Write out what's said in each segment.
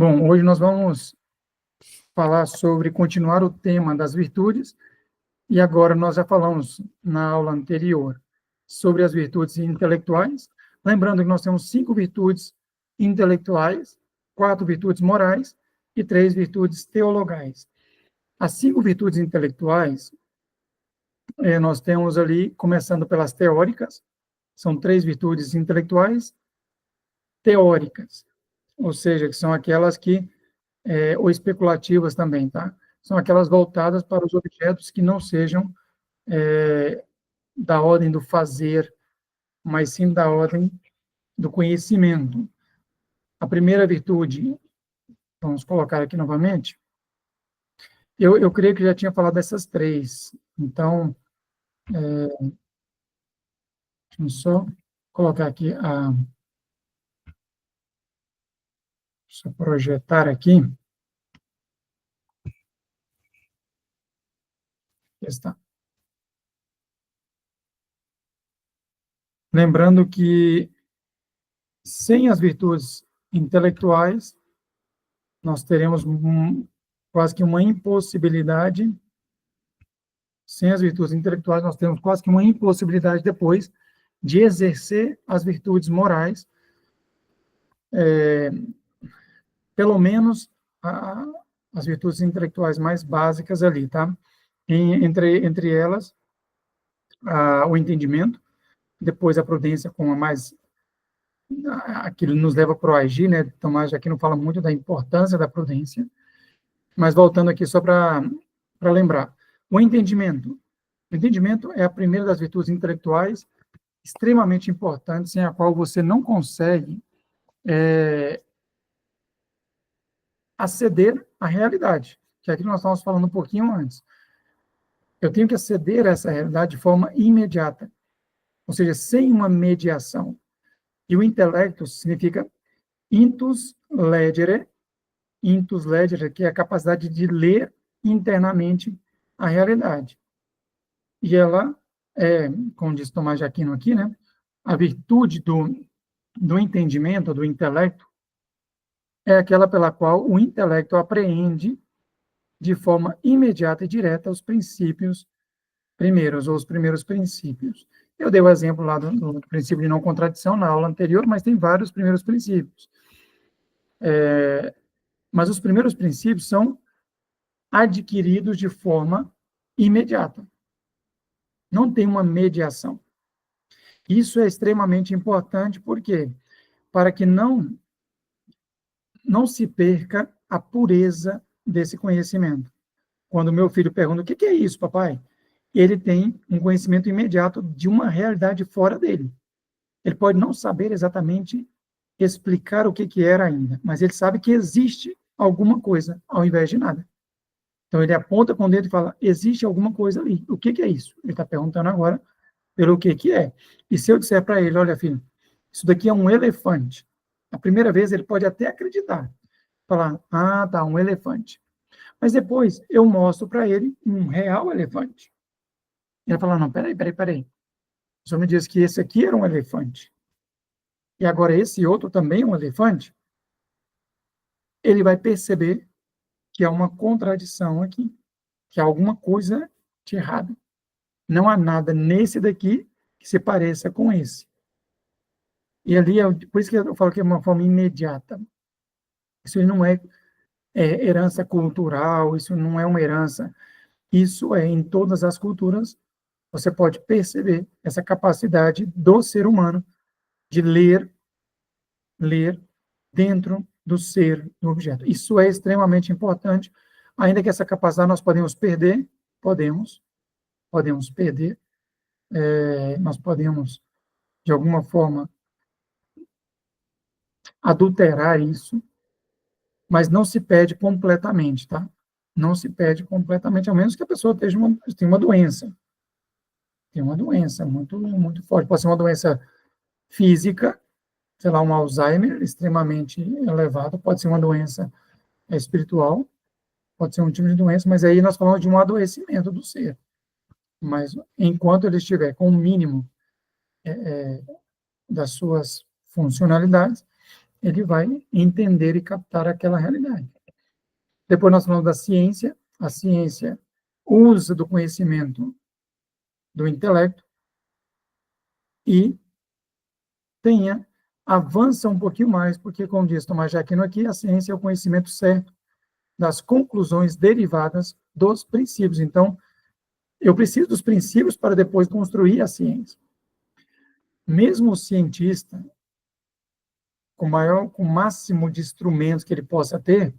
Bom, hoje nós vamos falar sobre continuar o tema das virtudes, e agora nós já falamos na aula anterior sobre as virtudes intelectuais, lembrando que nós temos 5 virtudes intelectuais, 4 virtudes morais e 3 virtudes teologais. As 5 virtudes intelectuais, nós temos ali, começando pelas teóricas, são 3 virtudes intelectuais teóricas, ou seja, que são aquelas que ou especulativas também, tá? São aquelas voltadas para os objetos que não sejam da ordem do fazer, mas sim da ordem do conhecimento. A primeira virtude, vamos colocar aqui novamente, eu creio que já tinha falado dessas 3, então, deixa eu só colocar aqui, deixa eu projetar aqui, está. Lembrando que sem as virtudes intelectuais, nós teremos quase que uma impossibilidade, sem as virtudes intelectuais, nós temos quase que uma impossibilidade depois de exercer as virtudes morais, pelo menos as virtudes intelectuais mais básicas ali, tá? Entre elas, o entendimento, depois a prudência com a mais aquilo nos leva para o agir, né? Tomás aqui não fala muito da importância da prudência, mas voltando aqui só para lembrar. O entendimento é a primeira das virtudes intelectuais extremamente importante, sem a qual você não consegue aceder à realidade, que é aquilo que nós estávamos falando um pouquinho antes. Eu tenho que aceder a essa realidade de forma imediata, ou seja, sem uma mediação. E o intelecto significa intus legere, que é a capacidade de ler internamente a realidade. E ela como diz Tomás de Aquino aqui, né, a virtude do entendimento, do intelecto, é aquela pela qual o intelecto apreende de forma imediata e direta os princípios primeiros, ou os primeiros princípios. Eu dei o exemplo lá do princípio de não contradição na aula anterior, mas tem vários primeiros princípios. Mas os primeiros princípios são adquiridos de forma imediata. Não tem uma mediação. Isso é extremamente importante, por quê? Para que não se perca a pureza desse conhecimento. Quando meu filho pergunta, o que é isso, papai? Ele tem um conhecimento imediato de uma realidade fora dele. Ele pode não saber exatamente explicar o que era ainda, mas ele sabe que existe alguma coisa ao invés de nada. Então, ele aponta com o dedo e fala, existe alguma coisa ali. O que é isso? Ele está perguntando agora pelo que é. E se eu disser para ele, olha, filho, isso daqui é um elefante. A primeira vez, ele pode até acreditar. Falar, tá, um elefante. Mas depois, eu mostro para ele um real elefante. Ele vai falar, não, peraí. O senhor me disse que esse aqui era um elefante. E agora esse outro também é um elefante. Ele vai perceber que há uma contradição aqui, que há alguma coisa de errado. Não há nada nesse daqui que se pareça com esse. E ali, por isso que eu falo que é uma forma imediata. Isso não é herança cultural, isso não é uma herança. Isso é, em todas as culturas, você pode perceber essa capacidade do ser humano de ler dentro do ser do objeto. Isso é extremamente importante, ainda que essa capacidade nós podemos perder, podemos perder, nós podemos, de alguma forma, adulterar isso, mas não se perde completamente, tá? Não se perde completamente, ao menos que a pessoa tenha uma doença. Tem uma doença muito, muito forte. Pode ser uma doença física, sei lá, um Alzheimer extremamente elevado, pode ser uma doença espiritual, pode ser um tipo de doença, mas aí nós falamos de um adoecimento do ser. Mas enquanto ele estiver com o mínimo das suas funcionalidades, ele vai entender e captar aquela realidade. Depois nós falamos da ciência. A ciência usa do conhecimento do intelecto e avança um pouquinho mais, porque, como diz Tomás de Aquino aqui, a ciência é o conhecimento certo das conclusões derivadas dos princípios. Então, eu preciso dos princípios para depois construir a ciência. Mesmo o cientista, com o máximo de instrumentos que ele possa ter,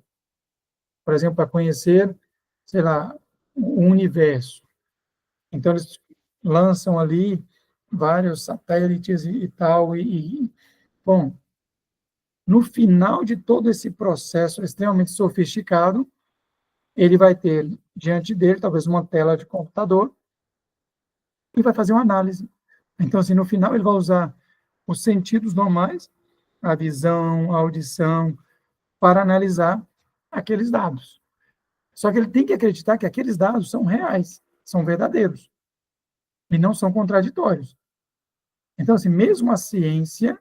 por exemplo, para conhecer, sei lá, o universo. Então, eles lançam ali vários satélites e tal, bom, no final de todo esse processo extremamente sofisticado, ele vai ter diante dele, talvez, uma tela de computador e vai fazer uma análise. Então, assim, no final, ele vai usar os sentidos normais, a visão, a audição, para analisar aqueles dados. Só que ele tem que acreditar que aqueles dados são reais, são verdadeiros, e não são contraditórios. Então, assim, mesmo a ciência,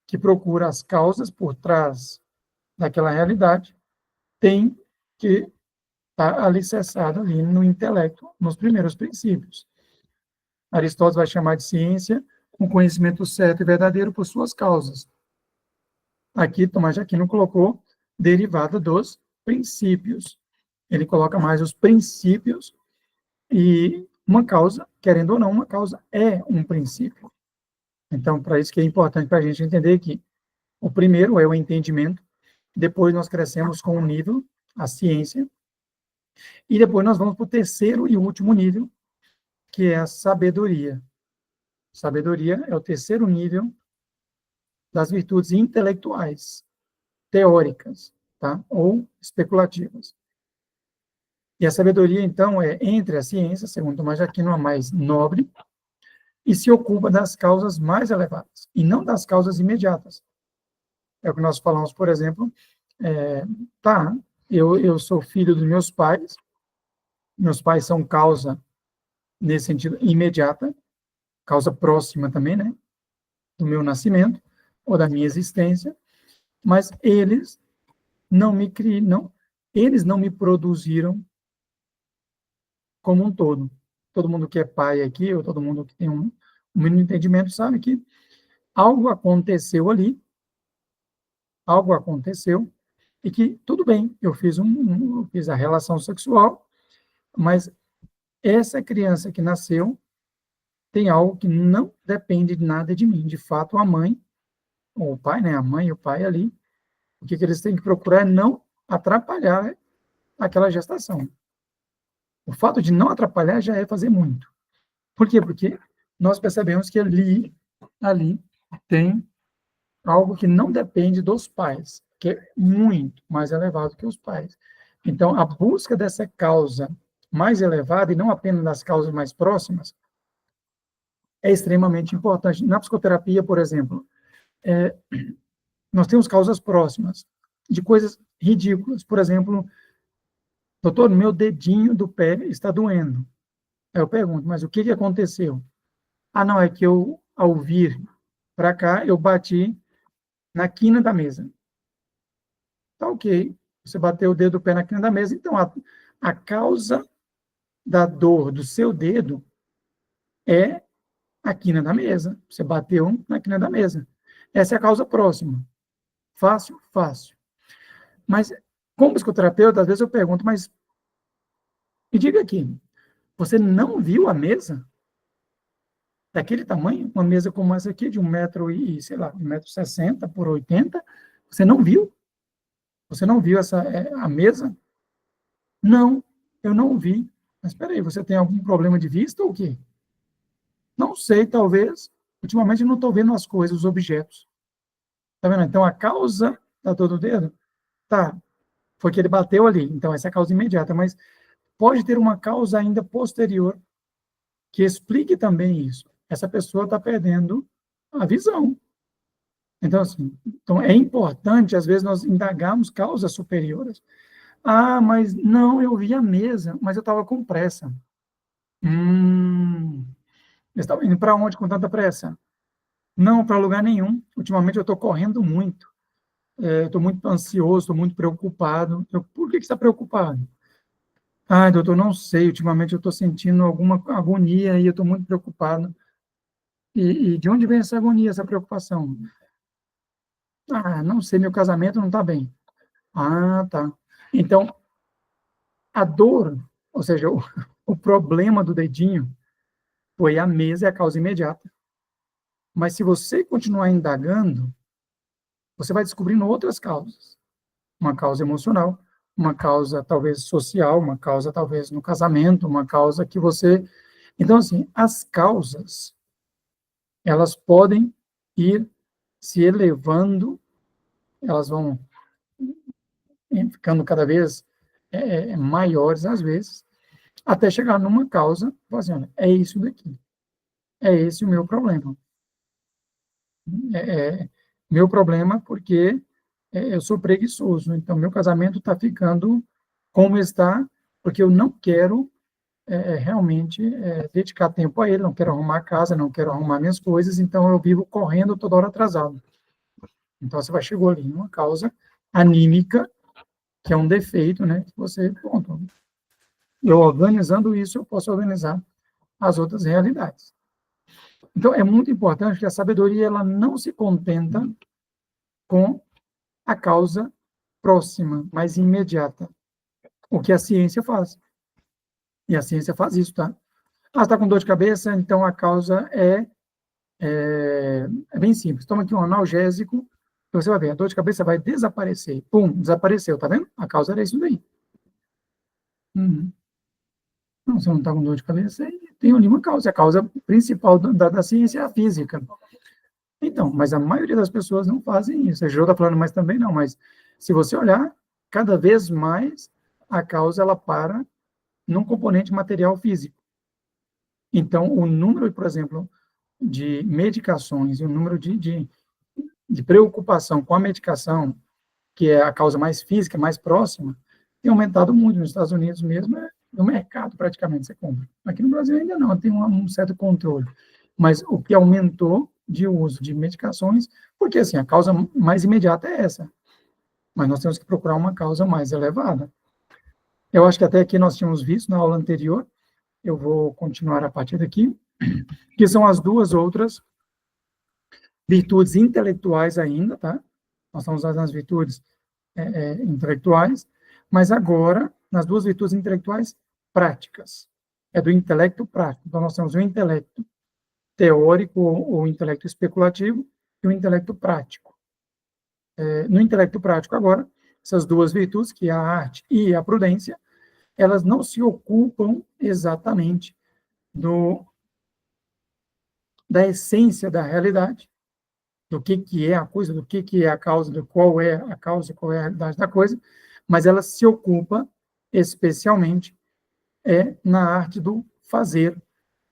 que procura as causas por trás daquela realidade, tem que estar alicerçada ali no intelecto, nos primeiros princípios. Aristóteles vai chamar de ciência um conhecimento certo e verdadeiro por suas causas. Aqui, Tomás de Aquino colocou derivada dos princípios. Ele coloca mais os princípios e uma causa, querendo ou não, uma causa é um princípio. Então, para isso que é importante para a gente entender que o primeiro é o entendimento, depois nós crescemos com o nível, a ciência, e depois nós vamos para o terceiro e último nível, que é a sabedoria. Sabedoria é o terceiro nível das virtudes intelectuais, teóricas, tá? Ou especulativas. E a sabedoria, então, é entre a ciência, segundo Tomás de Aquino, a mais nobre, e se ocupa das causas mais elevadas, e não das causas imediatas. É o que nós falamos, por exemplo, eu sou filho dos meus pais são causa, nesse sentido, imediata, causa próxima também, né, do meu nascimento, ou da minha existência, mas eles não me criam, eles não me produziram como um todo. Todo mundo que é pai aqui, ou todo mundo que tem um mínimo entendimento, sabe que algo aconteceu ali, algo aconteceu, e que, tudo bem, eu fiz a relação sexual, mas essa criança que nasceu tem algo que não depende de nada de mim. De fato, a mãe, ou o pai, né, a mãe e o pai ali, o que eles têm que procurar é não atrapalhar aquela gestação. O fato de não atrapalhar já é fazer muito. Por quê? Porque nós percebemos que ali tem algo que não depende dos pais, que é muito mais elevado que os pais. Então, a busca dessa causa mais elevada, e não apenas das causas mais próximas, é extremamente importante. Na psicoterapia, por exemplo, nós temos causas próximas de coisas ridículas. Por exemplo, doutor, meu dedinho do pé está doendo. Aí eu pergunto, mas o que aconteceu? Ah, não, é que eu, ao vir para cá, eu bati na quina da mesa. Tá ok. Você bateu o dedo do pé na quina da mesa, então a causa da dor do seu dedo é a quina da mesa. Você bateu na quina da mesa. Essa é a causa próxima. Fácil? Fácil. Mas, como psicoterapeuta, às vezes eu pergunto, mas me diga aqui, você não viu a mesa daquele tamanho? Uma mesa como essa aqui, de 1 metro e, sei lá, 1,60 m por 80, você não viu? Você não viu a mesa? Não, eu não vi. Mas espera aí, você tem algum problema de vista ou o quê? Não sei, talvez. Ultimamente eu não estou vendo as coisas, os objetos. Tá vendo? Então, a causa da dor do dedo, tá, foi que ele bateu ali. Então, essa é a causa imediata. Mas pode ter uma causa ainda posterior que explique também isso. Essa pessoa está perdendo a visão. Então, assim, é importante, às vezes, nós indagarmos causas superiores. Ah, mas não, eu vi a mesa, mas eu estava com pressa. Eu estava indo para onde com tanta pressa? Não, para lugar nenhum. Ultimamente eu estou correndo muito. estou muito ansioso, estou muito preocupado. Por que você está preocupado? Ah, doutor, não sei, ultimamente eu estou sentindo alguma agonia e eu estou muito preocupado. E de onde vem essa agonia, essa preocupação? Ah, não sei, meu casamento não está bem. Ah, tá. Então, a dor, ou seja, o problema do dedinho foi a mesa e a causa imediata. Mas se você continuar indagando, você vai descobrindo outras causas. Uma causa emocional, uma causa talvez social, uma causa talvez no casamento, uma causa que você... Então, assim, as causas, elas podem ir se elevando, elas vão ficando cada vez maiores às vezes, até chegar numa causa, fazendo, é isso daqui, é esse o meu problema. Meu problema porque eu sou preguiçoso, então meu casamento está ficando como está, porque eu não quero realmente dedicar tempo a ele, não quero arrumar a casa, não quero arrumar minhas coisas, então eu vivo correndo toda hora atrasado. Então você vai chegou ali numa causa anímica, que é um defeito, né? Que você, pronto, eu organizando isso, eu posso organizar as outras realidades. Então é muito importante que a sabedoria ela não se contenta com a causa próxima, mais imediata, o que a ciência faz. E a ciência faz isso, tá? Ah, está com dor de cabeça, então a causa é bem simples. Toma aqui um analgésico, você vai ver, a dor de cabeça vai desaparecer. Pum, desapareceu, tá vendo? A causa era isso daí. Uhum. Não, você não está com dor de cabeça, tem ali uma causa. A causa principal da ciência é a física. Então, mas a maioria das pessoas não fazem isso. A Jo está falando, mas também não. Mas se você olhar, cada vez mais a causa ela para num componente material físico. Então, o número, por exemplo, de medicações e o número de preocupação com a medicação, que é a causa mais física, mais próxima, tem aumentado muito. Nos Estados Unidos mesmo, no mercado praticamente você compra. Aqui no Brasil ainda não, tem um certo controle. Mas o que aumentou de uso de medicações, porque assim, a causa mais imediata é essa, mas nós temos que procurar uma causa mais elevada. Eu acho que até aqui nós tínhamos visto na aula anterior, eu vou continuar a partir daqui, que são as duas outras virtudes intelectuais ainda, tá? Nós estamos nas virtudes intelectuais, mas agora nas duas virtudes intelectuais práticas. É do intelecto prático. Então, nós temos o intelecto teórico ou o intelecto especulativo e o intelecto prático. No intelecto prático, agora, essas duas virtudes, que é a arte e a prudência, elas não se ocupam exatamente da essência da realidade, do que é a coisa, do que é a causa, do qual é a causa, qual é a realidade da coisa, mas ela se ocupa especialmente na arte do fazer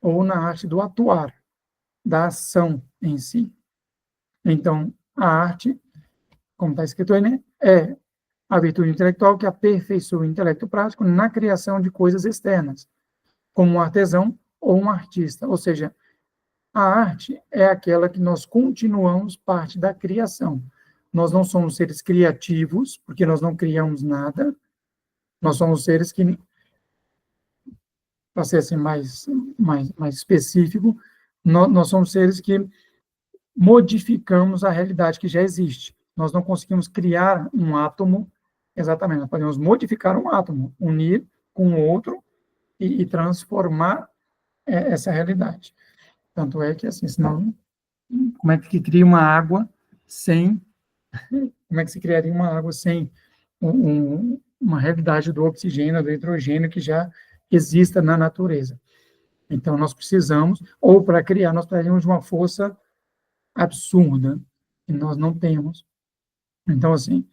ou na arte do atuar, da ação em si. Então, a arte, como está escrito aí, né, é a virtude intelectual que aperfeiçoa o intelecto prático na criação de coisas externas, como um artesão ou um artista. Ou seja, a arte é aquela que nós continuamos parte da criação. Nós não somos seres criativos, porque nós não criamos nada. Nós somos seres que, para ser assim mais específico, nós somos seres que modificamos a realidade que já existe. Nós não conseguimos criar um átomo, exatamente, nós podemos modificar um átomo, unir com outro e transformar essa realidade. Tanto é que, assim, senão, como é que cria uma água sem... Como é que se criaria uma água sem uma realidade do oxigênio, do hidrogênio que já exista na natureza? Então, nós precisamos, ou para criar, nós precisaríamos de uma força absurda, que nós não temos. Então, assim,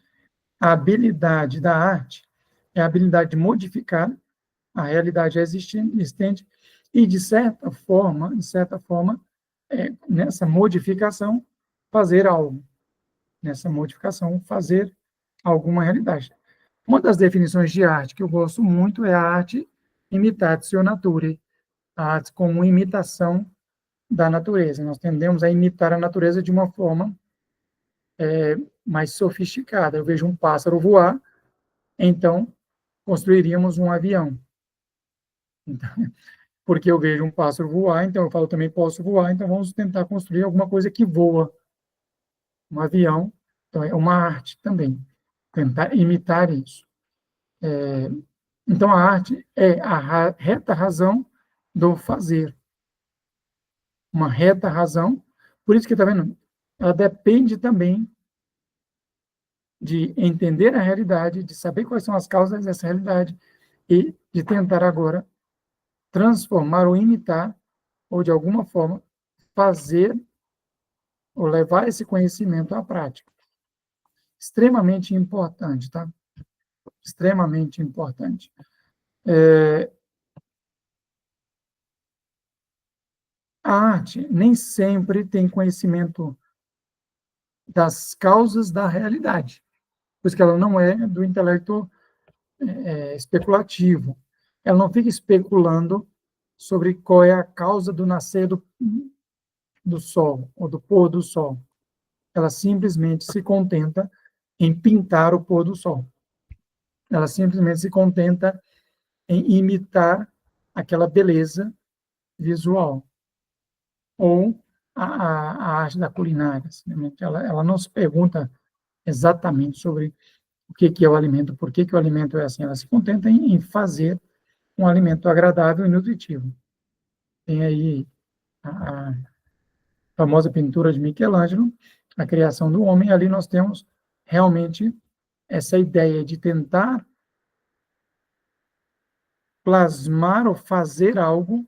a habilidade da arte é a habilidade de modificar a realidade existente e, de certa forma, nessa modificação, fazer algo. Nessa modificação, fazer alguma realidade. Uma das definições de arte que eu gosto muito é a arte imitatio naturae, a arte como imitação da natureza. Nós tendemos a imitar a natureza de uma forma mais sofisticada. Eu vejo um pássaro voar, então construiríamos um avião. Então, porque eu vejo um pássaro voar, então eu falo também posso voar, então vamos tentar construir alguma coisa que voa, um avião. Então é uma arte também, tentar imitar isso. Então a arte é a reta razão do fazer, uma reta razão. Por isso que está vendo, ela depende também de entender a realidade, de saber quais são as causas dessa realidade e de tentar agora transformar ou imitar, ou de alguma forma fazer ou levar esse conhecimento à prática. Extremamente importante, tá? Extremamente importante. A arte nem sempre tem conhecimento das causas da realidade, pois que ela não é do intelecto especulativo. Ela não fica especulando sobre qual é a causa do nascer do sol ou do pôr do sol. Ela simplesmente se contenta em pintar o pôr do sol. Ela simplesmente se contenta em imitar aquela beleza visual. Ou a arte da culinária. Ela não se pergunta exatamente sobre o que é o alimento, por que o alimento é assim. Ela se contenta em fazer um alimento agradável e nutritivo. Tem aí a famosa pintura de Michelangelo, a criação do homem. Ali nós temos realmente essa ideia de tentar plasmar ou fazer algo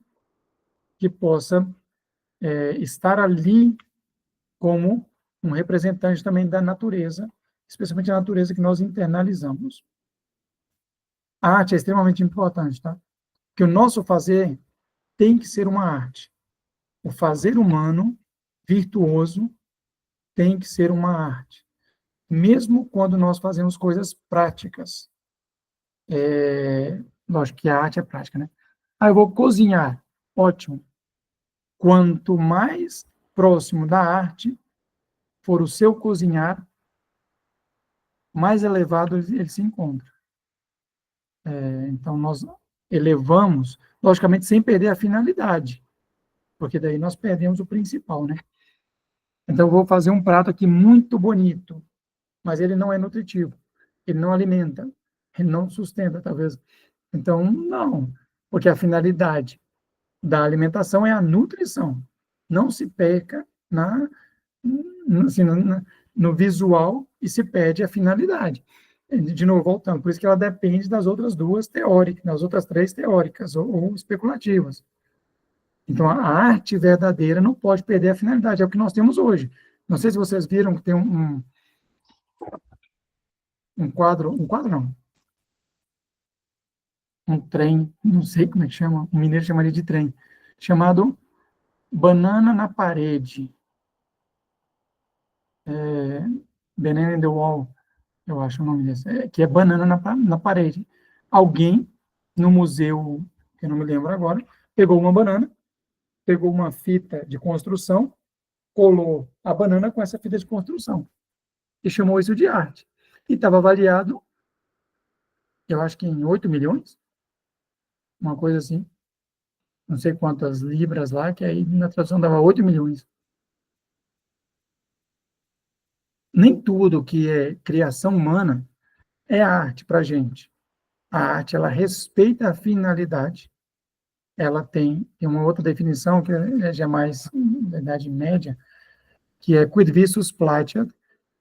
que possa estar ali como um representante também da natureza, especialmente a natureza que nós internalizamos. A arte é extremamente importante, tá? Porque o nosso fazer tem que ser uma arte. O fazer humano, virtuoso, tem que ser uma arte. Mesmo quando nós fazemos coisas práticas. Lógico que a arte é prática, né? Ah, eu vou cozinhar. Ótimo. Quanto mais próximo da arte for o seu cozinhar, mais elevado ele se encontra. Então, nós elevamos, logicamente, sem perder a finalidade, porque daí nós perdemos o principal, né? Então, eu vou fazer um prato aqui muito bonito, mas ele não é nutritivo, ele não alimenta, ele não sustenta, talvez. Então, não, porque a finalidade da alimentação é a nutrição. Não se peca assim, no visual e se perde a finalidade. De novo, voltando, por isso que ela depende das outras duas teóricas, das outras três teóricas ou especulativas. Então, a arte verdadeira não pode perder a finalidade, é o que nós temos hoje. Não sei se vocês viram que tem um quadro não, um trem, não sei como é que chama, um mineiro chamaria de trem, chamado Banana na Parede. Banana in the Wall, eu acho o nome desse, que é banana na parede. Alguém, no museu, que eu não me lembro agora, pegou uma banana, pegou uma fita de construção, colou a banana com essa fita de construção e chamou isso de arte. E estava avaliado, eu acho que em 8 milhões, uma coisa assim, não sei quantas libras lá, que aí na tradução dava 8 milhões. Nem tudo que é criação humana é arte para a gente. A arte, ela respeita a finalidade. Ela tem uma outra definição, que é já mais da Idade Média, que é quid vistus placeat.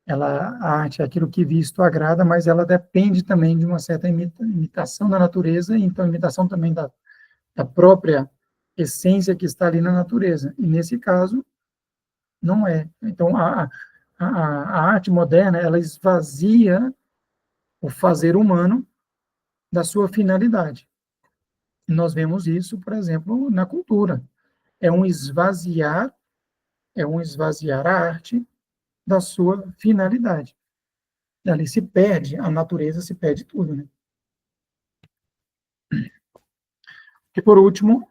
A arte é aquilo que visto agrada, mas ela depende também de uma certa imitação da natureza, e então imitação também da própria essência que está ali na natureza. E nesse caso, não é. Então, a arte moderna, ela esvazia o fazer humano da sua finalidade. Nós vemos isso, por exemplo, na cultura. É um esvaziar, a arte da sua finalidade. Ali se perde a natureza, se perde tudo, né? E por último,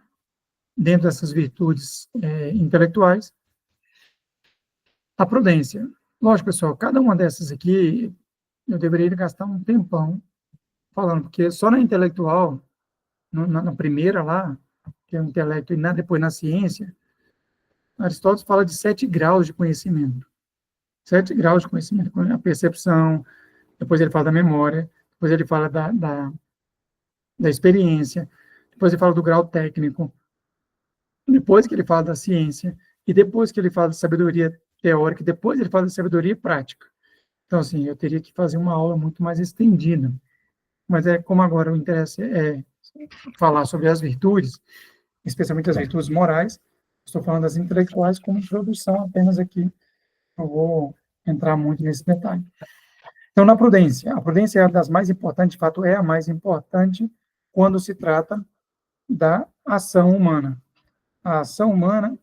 dentro dessas virtudes intelectuais, a prudência. Lógico, pessoal, cada uma dessas aqui, eu deveria gastar um tempão falando, porque só na intelectual, na primeira lá, que é o intelecto, e depois na ciência, Aristóteles fala de 7 graus de conhecimento. 7 graus de conhecimento, a percepção, depois ele fala da memória, depois ele fala da experiência, depois ele fala do grau técnico, depois que ele fala da ciência, e depois que ele fala da sabedoria teórica, depois ele fala da sabedoria prática. Então, assim, eu teria que fazer uma aula muito mais estendida. Mas como agora o interesse é falar sobre as virtudes, especialmente as virtudes morais, estou falando das intelectuais como introdução apenas aqui, não vou entrar muito nesse detalhe. Então, na prudência, a prudência é uma das mais importantes, de fato, é a mais importante quando se trata da ação humana. A ação humana,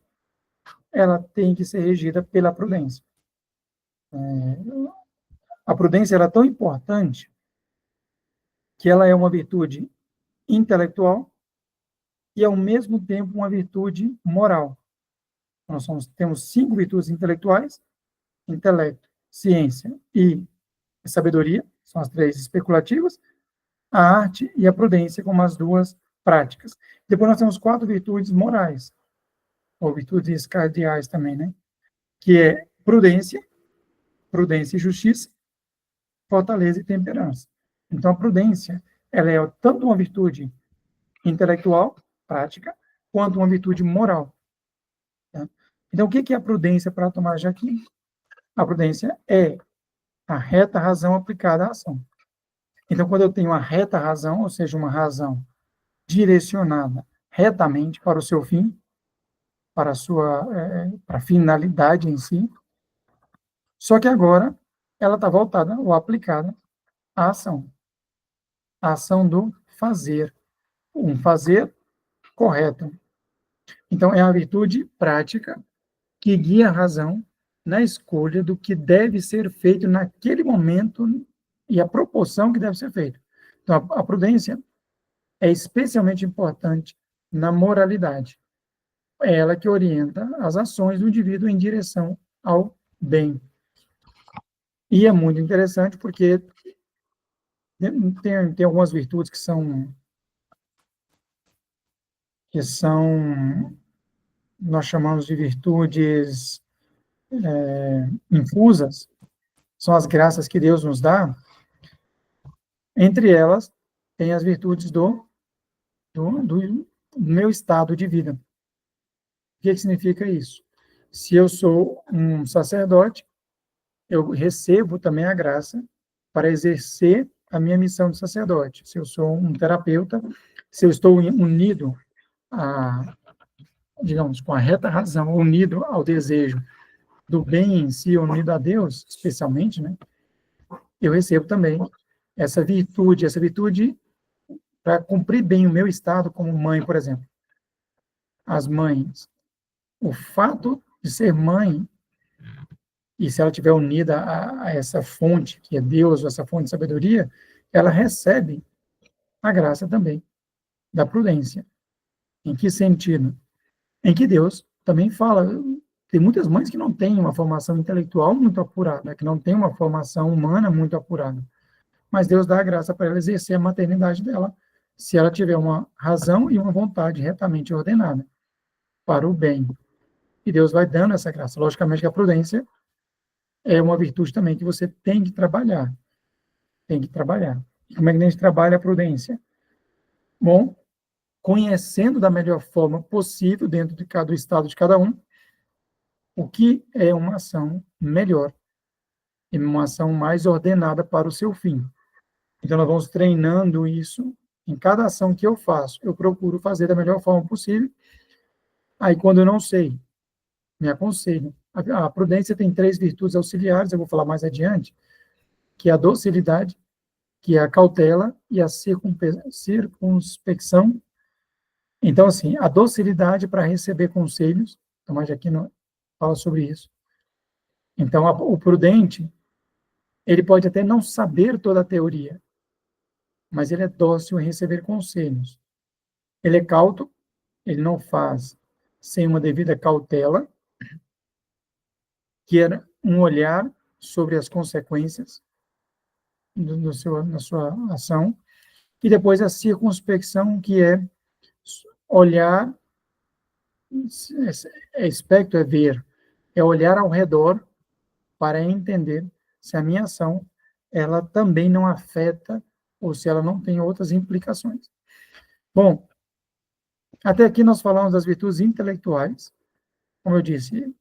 ela tem que ser regida pela prudência. A prudência ela é tão importante que ela é uma virtude intelectual e, ao mesmo tempo, uma virtude moral. Temos 5 virtudes intelectuais: intelecto, ciência e sabedoria, são as 3 especulativas, a arte e a prudência como as 2 práticas. Depois nós temos 4 virtudes morais, ou virtudes cardeais também, né? Que é prudência e justiça, fortaleza e temperança. Então, a prudência, ela é tanto uma virtude intelectual, prática, quanto uma virtude moral. Tá? Então, o que é a prudência para tomar já aqui? A prudência é a reta razão aplicada à ação. Então, quando eu tenho uma reta razão, ou seja, uma razão direcionada retamente para o seu fim, para a finalidade em si, só que agora ela está voltada ou aplicada à ação. A ação do fazer. Um fazer correto. Então, é a virtude prática que guia a razão na escolha do que deve ser feito naquele momento e a proporção que deve ser feito. Então, a prudência é especialmente importante na moralidade. É ela que orienta as ações do indivíduo em direção ao bem. E é muito interessante porque tem algumas virtudes que são nós chamamos de virtudes infusas, são as graças que Deus nos dá. Entre elas, tem as virtudes do meu estado de vida. O que significa isso? Se eu sou um sacerdote, eu recebo também a graça para exercer a minha missão de sacerdote. Se eu sou um terapeuta, se eu estou unido digamos, com a reta razão, unido ao desejo do bem em si, unido a Deus, especialmente, né? Eu recebo também essa virtude para cumprir bem o meu estado como mãe, por exemplo. As mães, o fato de ser mãe, e se ela estiver unida a essa fonte, que é Deus, essa fonte de sabedoria, ela recebe a graça também da prudência. Em que sentido? Em que Deus também fala. Tem muitas mães que não têm uma formação intelectual muito apurada, que não têm uma formação humana muito apurada. Mas Deus dá a graça para ela exercer a maternidade dela, se ela tiver uma razão e uma vontade retamente ordenada para o bem. E Deus vai dando essa graça. Logicamente que a prudência é uma virtude também que você tem que trabalhar. Tem que trabalhar. E como é que a gente trabalha a prudência? Bom, conhecendo da melhor forma possível, dentro de cada estado de cada um, o que é uma ação melhor e uma ação mais ordenada para o seu fim. Então, nós vamos treinando isso. Em cada ação que eu faço, eu procuro fazer da melhor forma possível. Aí, quando eu não sei, me aconselho. A prudência tem 3 virtudes auxiliares, eu vou falar mais adiante, que é a docilidade, que é a cautela e a circunspecção. Então, assim, a docilidade para receber conselhos, Tomás de Aquino fala sobre isso. Então, o prudente, ele pode até não saber toda a teoria, mas ele é dócil em receber conselhos. Ele é cauto, ele não faz sem uma devida cautela, que é um olhar sobre as consequências na sua ação, e depois a circunspecção, que é olhar, espectro é ver, é olhar ao redor para entender se a minha ação ela também não afeta ou se ela não tem outras implicações. Bom, até aqui nós falamos das virtudes intelectuais. Como eu disse,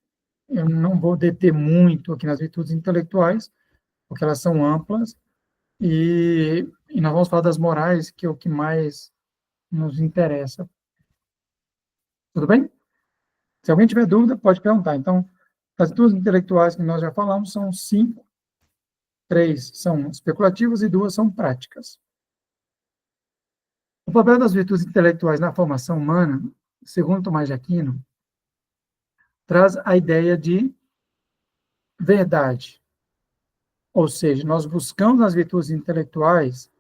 eu não vou deter muito aqui nas virtudes intelectuais, porque elas são amplas, e nós vamos falar das morais, que é o que mais nos interessa. Tudo bem? Se alguém tiver dúvida, pode perguntar. Então, as virtudes intelectuais que nós já falamos são 5, 3 são especulativas e 2 são práticas. O papel das virtudes intelectuais na formação humana, segundo Tomás de Aquino, traz a ideia de verdade. Ou seja, nós buscamos nas virtudes intelectuais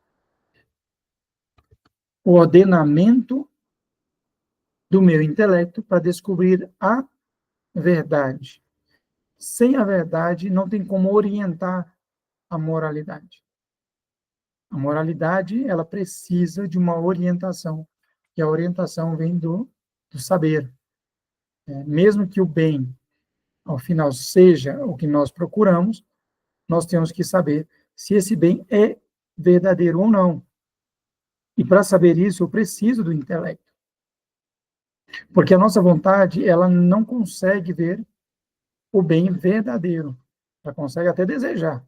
o ordenamento do meu intelecto para descobrir a verdade. Sem a verdade, não tem como orientar a moralidade. A moralidade, ela precisa de uma orientação, e a orientação vem do saber. Mesmo que o bem, ao final, seja o que nós procuramos, nós temos que saber se esse bem é verdadeiro ou não. E para saber isso, eu preciso do intelecto. Porque a nossa vontade, ela não consegue ver o bem verdadeiro. Ela consegue até desejar.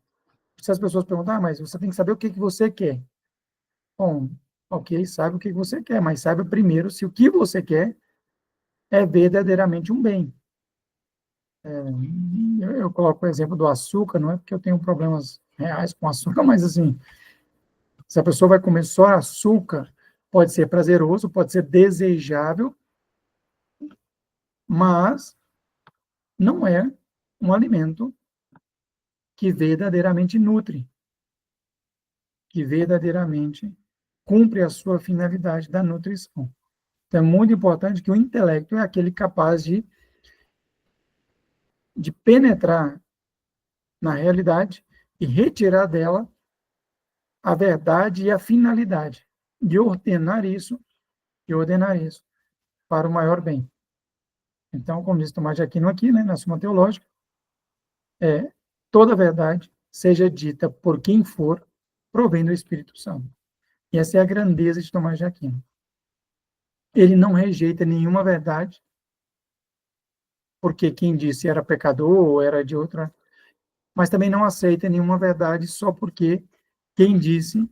Se as pessoas perguntam, mas você tem que saber o que você quer. Bom, ok, sabe o que você quer, mas saiba primeiro se o que você quer é verdadeiramente um bem. Eu coloco o exemplo do açúcar, não é porque eu tenho problemas reais com açúcar, mas assim, se a pessoa vai comer só açúcar, pode ser prazeroso, pode ser desejável, mas não é um alimento que verdadeiramente nutre, que verdadeiramente cumpre a sua finalidade da nutrição. Então, é muito importante que o intelecto é aquele capaz de penetrar na realidade e retirar dela a verdade e a finalidade, de ordenar isso para o maior bem. Então, como diz Tomás de Aquino aqui, né, na Suma Teológica, toda verdade, seja dita por quem for, provém do Espírito Santo. E essa é a grandeza de Tomás de Aquino. Ele não rejeita nenhuma verdade, porque quem disse era pecador ou era de outra, mas também não aceita nenhuma verdade só porque quem disse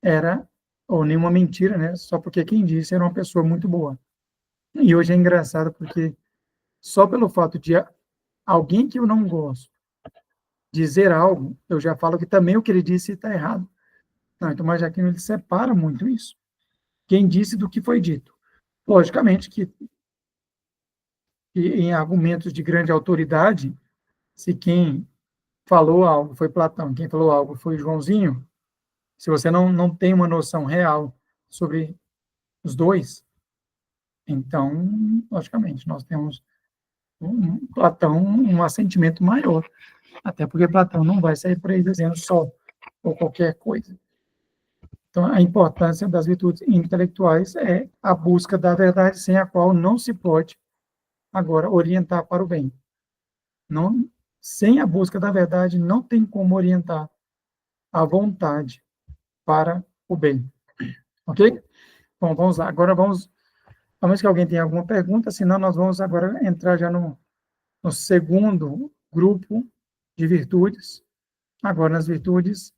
era, ou nenhuma mentira, né? Só porque quem disse era uma pessoa muito boa. E hoje é engraçado porque só pelo fato de alguém que eu não gosto dizer algo, eu já falo que também o que ele disse está errado. Não, então, mas Aquino ele separa muito isso. Quem disse do que foi dito. Logicamente que em argumentos de grande autoridade, se quem falou algo foi Platão, quem falou algo foi Joãozinho, se você não tem uma noção real sobre os dois, então, logicamente, nós temos Platão um assentimento maior, até porque Platão não vai sair por aí dizendo só ou qualquer coisa. Então, a importância das virtudes intelectuais é a busca da verdade, sem a qual não se pode, agora, orientar para o bem. Não, sem a busca da verdade, não tem como orientar a vontade para o bem. Ok? Bom, vamos lá. Agora vamos, a menos que alguém tenha alguma pergunta, senão nós vamos agora entrar já no segundo grupo de virtudes, agora nas virtudes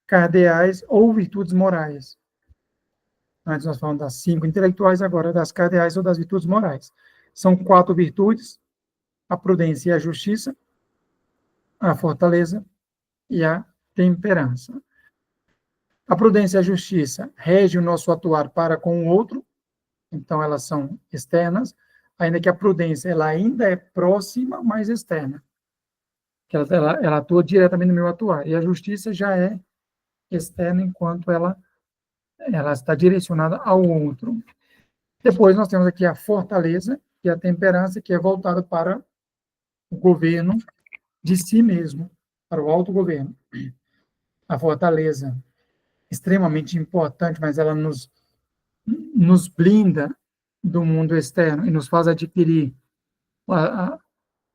cardeais ou virtudes morais. Antes nós falamos das 5 intelectuais, agora das cardeais ou das virtudes morais. São 4 virtudes: a prudência e a justiça, a fortaleza e a temperança. A prudência e a justiça regem o nosso atuar para com o outro, então elas são externas, ainda que a prudência ela ainda é próxima, mas externa. Ela atua diretamente no meu atuar. E a justiça já é externa, enquanto ela está direcionada ao outro. Depois nós temos aqui a fortaleza e a temperança, que é voltada para o governo de si mesmo, para o autogoverno. A fortaleza, extremamente importante, mas ela nos blinda do mundo externo e nos faz adquirir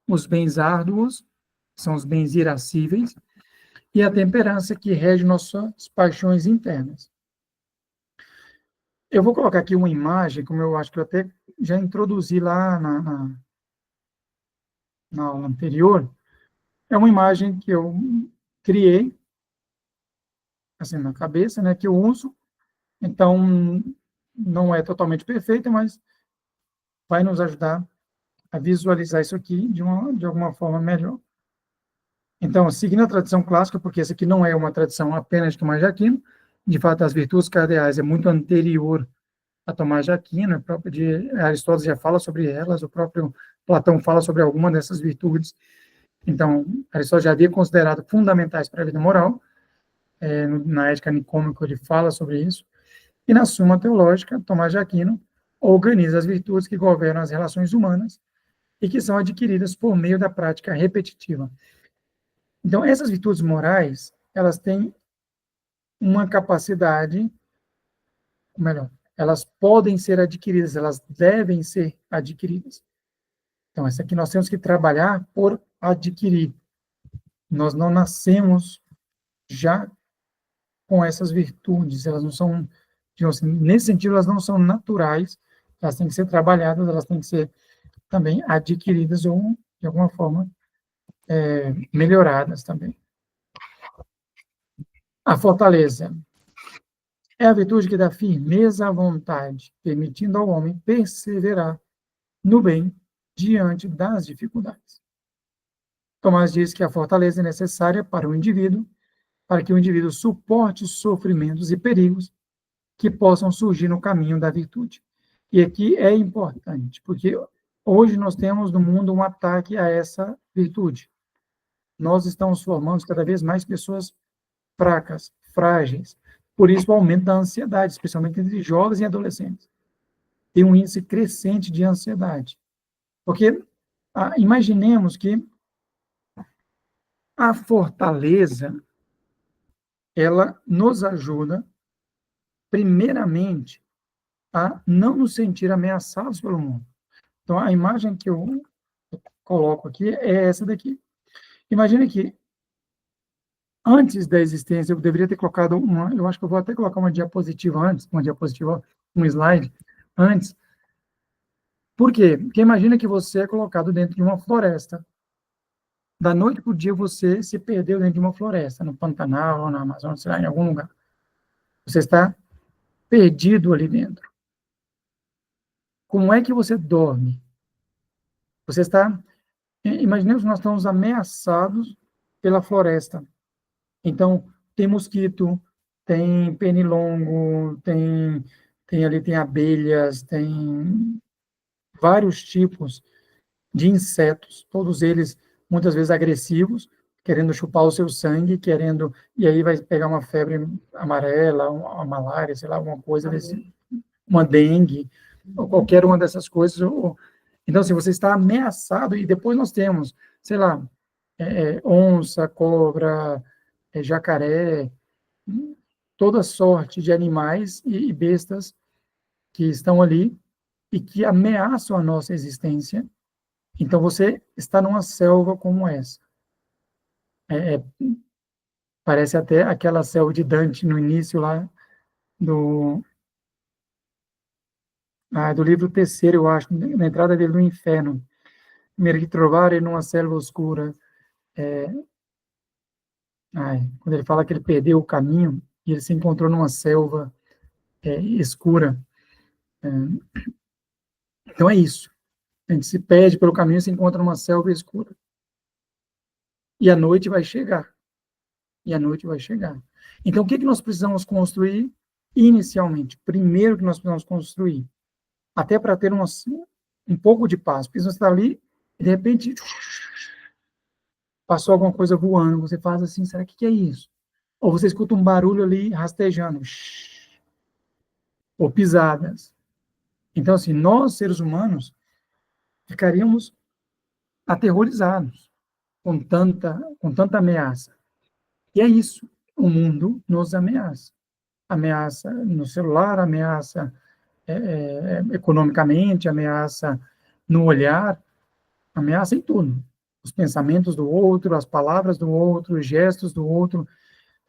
os bens árduos, são os bens irascíveis, e a temperança que rege nossas paixões internas. Eu vou colocar aqui uma imagem, como eu acho que eu até já introduzi lá na aula anterior. É uma imagem que eu criei, assim, na cabeça, né, que eu uso. Então, não é totalmente perfeita, mas vai nos ajudar a visualizar isso aqui de alguma forma melhor. Então, seguindo a tradição clássica, porque essa aqui não é uma tradição apenas de Tomás de Aquino, de fato, as virtudes cardeais é muito anterior a Tomás de Aquino, Aristóteles já fala sobre elas, o próprio Platão fala sobre alguma dessas virtudes. Então, Aristóteles já havia considerado fundamentais para a vida moral, na Ética Nicômaco ele fala sobre isso, e na Suma Teológica, Tomás de Aquino organiza as virtudes que governam as relações humanas e que são adquiridas por meio da prática repetitiva. Então, essas virtudes morais, elas têm uma capacidade, melhor, elas podem ser adquiridas, elas devem ser adquiridas. Então, essa aqui nós temos que trabalhar por adquirir. Nós não nascemos já com essas virtudes, elas não são, digamos assim, nesse sentido, elas não são naturais, elas têm que ser trabalhadas, elas têm que ser também adquiridas ou, de alguma forma, melhoradas também. A fortaleza é a virtude que dá firmeza à vontade, permitindo ao homem perseverar no bem diante das dificuldades. Tomás diz que a fortaleza é necessária para o indivíduo, para que o indivíduo suporte sofrimentos e perigos que possam surgir no caminho da virtude. E aqui é importante, porque hoje nós temos no mundo um ataque a essa virtude. Nós estamos formando cada vez mais pessoas fracas, frágeis. Por isso, o aumento da ansiedade, especialmente entre jovens e adolescentes. Tem um índice crescente de ansiedade. Porque imaginemos que a fortaleza, ela nos ajuda, primeiramente, a não nos sentir ameaçados pelo mundo. Então, a imagem que eu coloco aqui é essa daqui. Imagine que, antes da existência, eu deveria ter colocado eu acho que eu vou até colocar uma diapositiva antes, um slide antes. Por quê? Porque imagina que você é colocado dentro de uma floresta. Da noite para o dia, você se perdeu dentro de uma floresta, no Pantanal, na Amazônia, sei lá, em algum lugar. Você está perdido ali dentro. Como é que você dorme? Você está... Imaginemos que nós estamos ameaçados pela floresta. Então, tem mosquito, tem pernilongo, tem abelhas, tem vários tipos de insetos, todos eles muitas vezes agressivos, querendo chupar o seu sangue, e aí vai pegar uma febre amarela, uma malária, sei lá, alguma coisa desse, uma dengue, ou qualquer uma dessas coisas. Então, se você está ameaçado, e depois nós temos, sei lá, onça, cobra, jacaré, toda sorte de animais e bestas que estão ali e que ameaçam a nossa existência. Então, você está numa selva como essa. Parece até aquela selva de Dante no início lá do livro terceiro, eu acho, na entrada dele no inferno. Mi ritrovare numa selva oscura. Quando ele fala que ele perdeu o caminho e ele se encontrou numa selva escura. Então é isso. A gente se perde pelo caminho e se encontra numa selva escura. E a noite vai chegar. Então, o que nós precisamos construir inicialmente? Primeiro que nós precisamos construir, até para ter um pouco de paz. Porque você está ali e, de repente, passou alguma coisa voando. Você faz assim, será que é isso? Ou você escuta um barulho ali rastejando. Ou pisadas. Então, assim, nós, seres humanos, ficaríamos aterrorizados. com tanta ameaça. E é isso, o mundo nos ameaça. Ameaça no celular, ameaça economicamente, ameaça no olhar, ameaça em tudo. Os pensamentos do outro, as palavras do outro, os gestos do outro.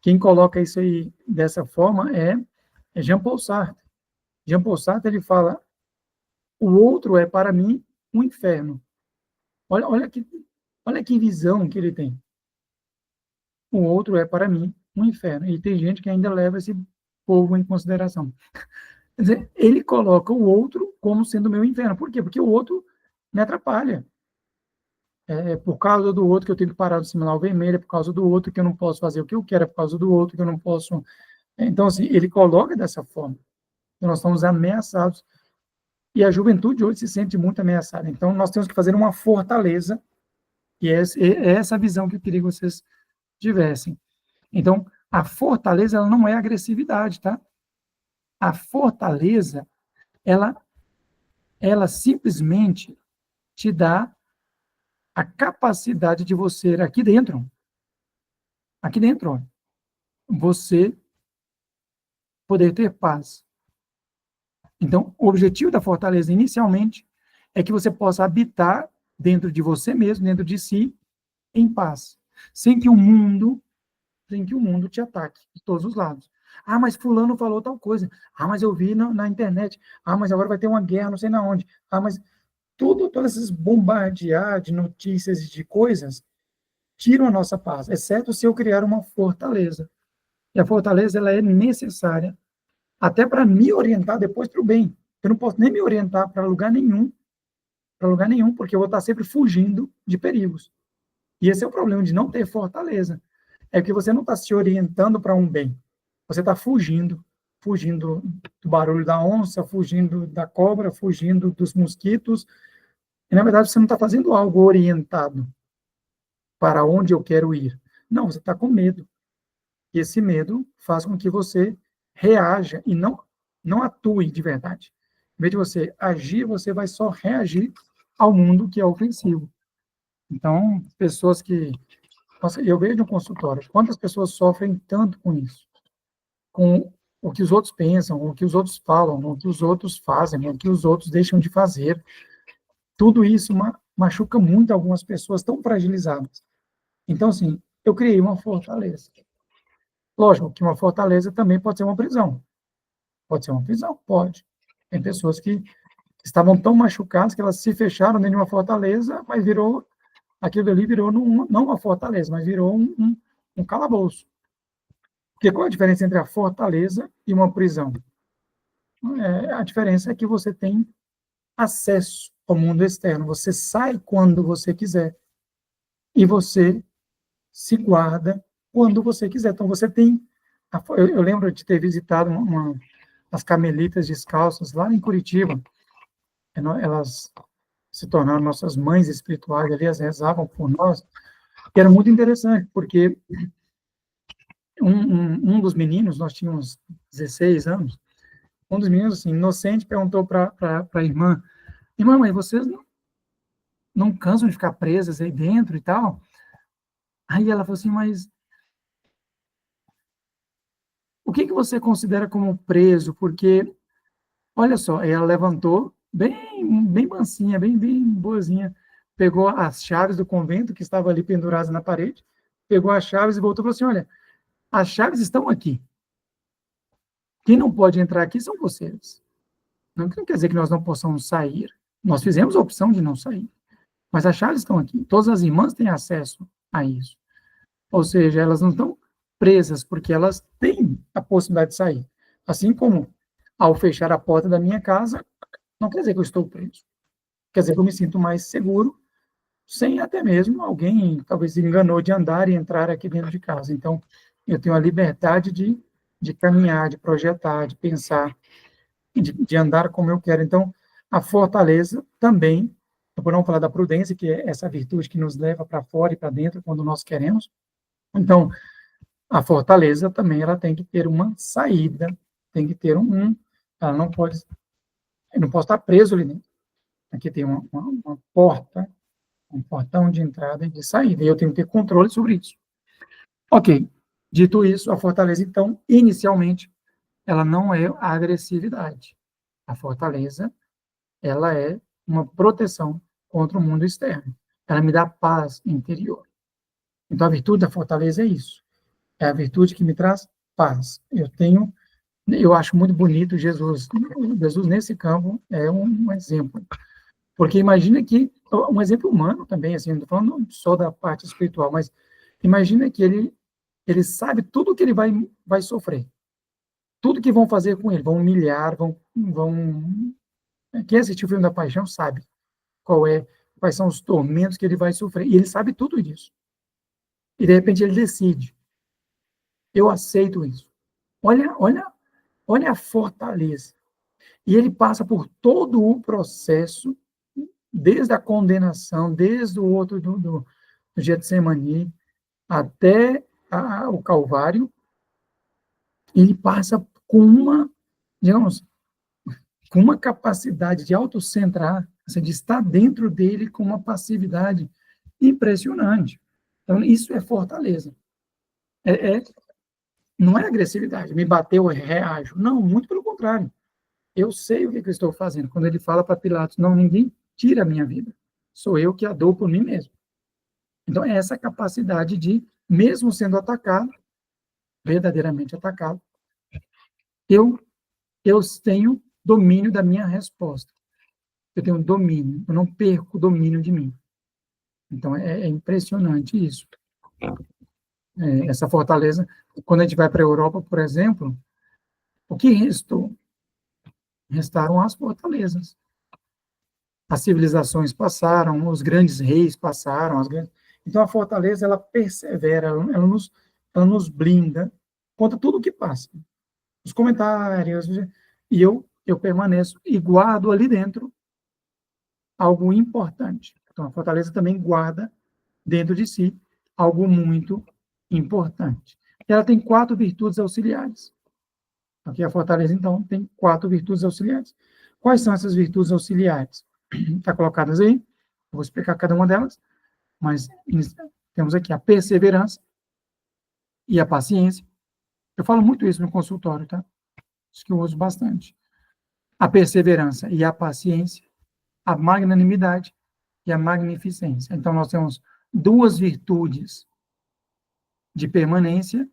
Quem coloca isso aí dessa forma é Jean Paul Sartre. Jean Paul Sartre, ele fala, o outro é para mim um inferno. Olha que visão que ele tem. O outro é para mim um inferno. E tem gente que ainda leva esse povo em consideração. Quer dizer, ele coloca o outro como sendo meu inferno. Por quê? Porque o outro me atrapalha. É por causa do outro que eu tenho que parar no sinal vermelho, é por causa do outro que eu não posso fazer o que eu quero, é por causa do outro que eu não posso. Então, assim, ele coloca dessa forma. Nós estamos ameaçados. E a juventude hoje se sente muito ameaçada. Então, nós temos que fazer uma fortaleza, e é essa visão que eu queria que vocês tivessem. Então, a fortaleza, ela não é agressividade, tá? A fortaleza, ela simplesmente te dá a capacidade de você, aqui dentro, ó, você poder ter paz. Então, o objetivo da fortaleza, inicialmente, é que você possa habitar dentro de você mesmo, dentro de si, em paz, sem que o mundo te ataque de todos os lados. Ah, mas fulano falou tal coisa. Ah, mas eu vi na internet. Ah, mas agora vai ter uma guerra, não sei na onde. Ah, mas todas essas bombardear de notícias e de coisas tiram a nossa paz, exceto se eu criar uma fortaleza. E a fortaleza, ela é necessária até para me orientar depois para o bem. Eu não posso nem me orientar para lugar nenhum, porque eu vou estar sempre fugindo de perigos. E esse é o problema de não ter fortaleza. É que você não está se orientando para um bem. Você está fugindo do barulho da onça, fugindo da cobra, fugindo dos mosquitos. E, na verdade, você não está fazendo algo orientado para onde eu quero ir. Não, você está com medo. E esse medo faz com que você reaja e não atue de verdade. Em vez de você agir, você vai só reagir ao mundo que é ofensivo. Então, pessoas que... Nossa, eu vejo no consultório, quantas pessoas sofrem tanto com isso? Com o que os outros pensam, o que os outros falam, o que os outros fazem, o que os outros deixam de fazer. Tudo isso machuca muito algumas pessoas tão fragilizadas. Então, assim, eu criei uma fortaleza. Lógico que uma fortaleza também pode ser uma prisão. Pode ser uma prisão? Pode. Tem pessoas que estavam tão machucadas que elas se fecharam dentro de uma fortaleza, mas aquilo ali virou não uma fortaleza, mas virou um calabouço. Porque qual a diferença entre a fortaleza e uma prisão? A diferença é que você tem acesso ao mundo externo. Você sai quando você quiser. E você se guarda quando você quiser. Então, você tem... Eu lembro de ter visitado as Carmelitas Descalças lá em Curitiba. Elas se tornaram nossas mães espirituais ali, elas rezavam por nós. E era muito interessante, porque um dos meninos, nós tínhamos 16 anos, um dos meninos, assim, inocente, perguntou para a irmã, mas vocês não cansam de ficar presas aí dentro e tal? Aí ela falou assim, mas o que você considera como preso? Porque, olha só, ela levantou, bem mansinha, bem boazinha, pegou as chaves do convento, que estava ali penduradas na parede, pegou as chaves e voltou e falou assim, olha, as chaves estão aqui. Quem não pode entrar aqui são vocês. Não quer dizer que nós não possamos sair. Nós fizemos a opção de não sair. Mas as chaves estão aqui. Todas as irmãs têm acesso a isso. Ou seja, elas não estão presas porque elas têm a possibilidade de sair. Assim como, ao fechar a porta da minha casa, não quer dizer que eu estou preso. Quer dizer que eu me sinto mais seguro, sem até mesmo alguém, talvez, se enganou de andar e entrar aqui dentro de casa. Então, eu tenho a liberdade de caminhar, de projetar, de pensar, de andar como eu quero. Então, a fortaleza também, por não falar da prudência, que é essa virtude que nos leva para fora e para dentro quando nós queremos. Então, a fortaleza também ela tem que ter uma saída, tem que ter ela não pode, eu não posso estar preso ali dentro. Aqui tem uma porta um portão de entrada e de saída, e eu tenho que ter controle sobre isso. Ok, dito isso, a fortaleza, então, inicialmente, ela não é a agressividade. A fortaleza, ela é uma proteção contra o mundo externo. Ela me dá paz interior. Então, a virtude da fortaleza é isso. É a virtude que me traz paz. Eu acho muito bonito Jesus. Jesus, nesse campo, é um exemplo. Porque imagina que, um exemplo humano também, assim, não estou falando só da parte espiritual, mas imagina que ele sabe tudo que ele vai sofrer. Tudo que vão fazer com ele, vão humilhar, quem assistiu o filme da Paixão sabe quais são os tormentos que ele vai sofrer. E ele sabe tudo disso. E de repente ele decide: eu aceito isso. Olha a fortaleza. E ele passa por todo o processo, desde a condenação, desde o outro do Getsemane até o Calvário. Ele passa com digamos, com uma capacidade de autocentrar, assim, de estar dentro dele com uma passividade impressionante. Então, isso é fortaleza. É, não é agressividade, me bateu, eu reajo. Não, muito pelo contrário. Eu sei o que eu estou fazendo. Quando ele fala para Pilatos, não, ninguém tira a minha vida. Sou eu que a dou por mim mesmo. Então, é essa capacidade de, mesmo sendo atacado, verdadeiramente atacado, eu, eu tenho domínio da minha resposta. Eu tenho domínio, eu não perco o domínio de mim. Então, é impressionante isso. Essa fortaleza, quando a gente vai para a Europa, por exemplo, o que restou? Restaram as fortalezas. As civilizações passaram, os grandes reis passaram. Então, a fortaleza, ela persevera, ela nos blinda contra tudo o que passa. Os comentários, e eu permaneço e guardo ali dentro algo importante. Então, a fortaleza também guarda dentro de si algo muito importante. Ela tem 4 virtudes auxiliares. Aqui a fortaleza, então, tem 4 virtudes auxiliares. Quais são essas virtudes auxiliares? Está colocadas aí. Eu vou explicar cada uma delas, mas temos aqui a perseverança e a paciência. Eu falo muito isso no consultório, tá? Isso que eu uso bastante. A perseverança e a paciência, a magnanimidade e a magnificência. Então, nós temos 2 virtudes de permanência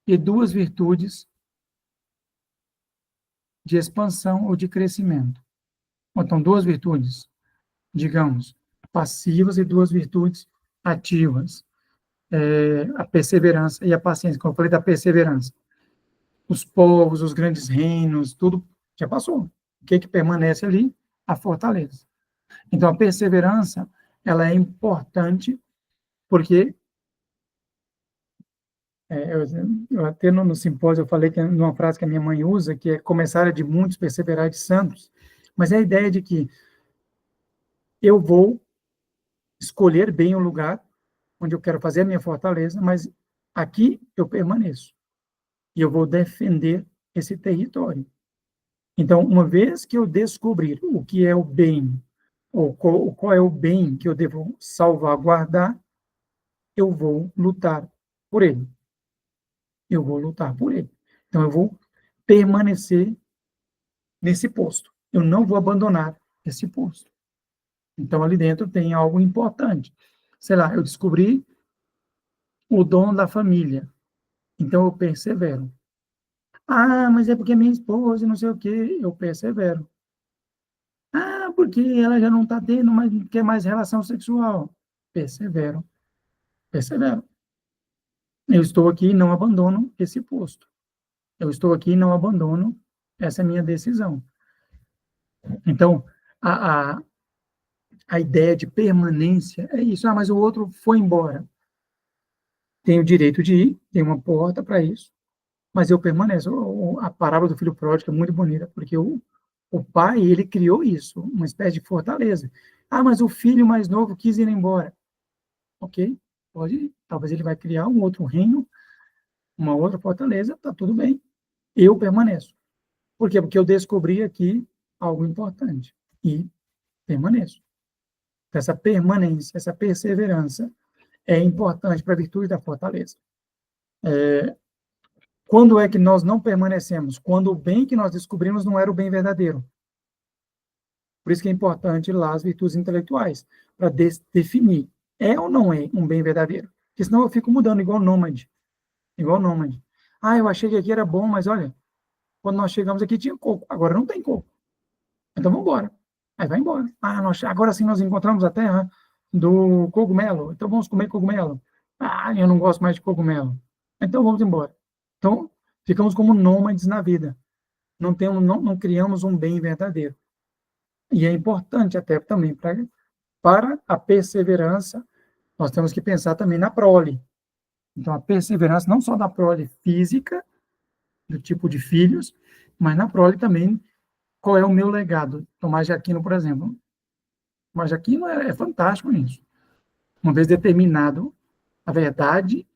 e 2 virtudes de expansão ou de crescimento. Então, 2 virtudes, digamos, passivas e 2 virtudes ativas. A perseverança e a paciência. Como eu falei da perseverança, os povos, os grandes reinos, tudo já passou. O que permanece ali? A fortaleza. Então, a perseverança, ela é importante porque eu até no simpósio eu falei que numa frase que a minha mãe usa, que é começar de muitos, perseverar de santos, mas é a ideia de que eu vou escolher bem o lugar onde eu quero fazer a minha fortaleza, mas aqui eu permaneço e eu vou defender esse território. Então, uma vez que eu descobrir o que é o bem, ou qual é o bem que eu devo salvaguardar, eu vou lutar por ele. Eu vou lutar por ele. Então, eu vou permanecer nesse posto. Eu não vou abandonar esse posto. Então, ali dentro tem algo importante. Sei lá, eu descobri o dom da família. Então, eu persevero. Ah, mas é porque minha esposa, não sei o quê. Eu persevero. Ah, porque ela já não está tendo mais, quer mais relação sexual. Persevero. Persevero. Eu estou aqui e não abandono esse posto. Eu estou aqui e não abandono essa minha decisão. Então, a, a, a ideia de permanência é isso. Ah, mas o outro foi embora. Tem o direito de ir, tem uma porta para isso, mas eu permaneço. A parábola do filho pródigo é muito bonita, porque o pai, ele criou isso, uma espécie de fortaleza. Ah, mas o filho mais novo quis ir embora. Ok, pode ir. Talvez ele vai criar um outro reino, uma outra fortaleza, tá tudo bem. Eu permaneço. Por quê? Porque eu descobri aqui algo importante e permaneço. Essa permanência, essa perseverança é importante para a virtude da fortaleza. Quando é que nós não permanecemos? Quando o bem que nós descobrimos não era o bem verdadeiro. Por isso que é importante lá as virtudes intelectuais, para definir, é ou não é um bem verdadeiro. Porque senão eu fico mudando, igual nômade. Igual nômade. Ah, eu achei que aqui era bom, mas olha, quando nós chegamos aqui tinha coco, agora não tem coco. Então vamos embora. Aí vai embora. Ah, agora sim nós encontramos a terra do cogumelo, então vamos comer cogumelo. Ah, eu não gosto mais de cogumelo. Então vamos embora. Então, ficamos como nômades na vida. Não criamos um bem verdadeiro. E é importante até também para a perseverança, nós temos que pensar também na prole. Então, a perseverança não só da prole física, do tipo de filhos, mas na prole também, qual é o meu legado? Tomás de Aquino, por exemplo. Tomás de Aquino é fantástico nisso. Uma vez determinado a verdade,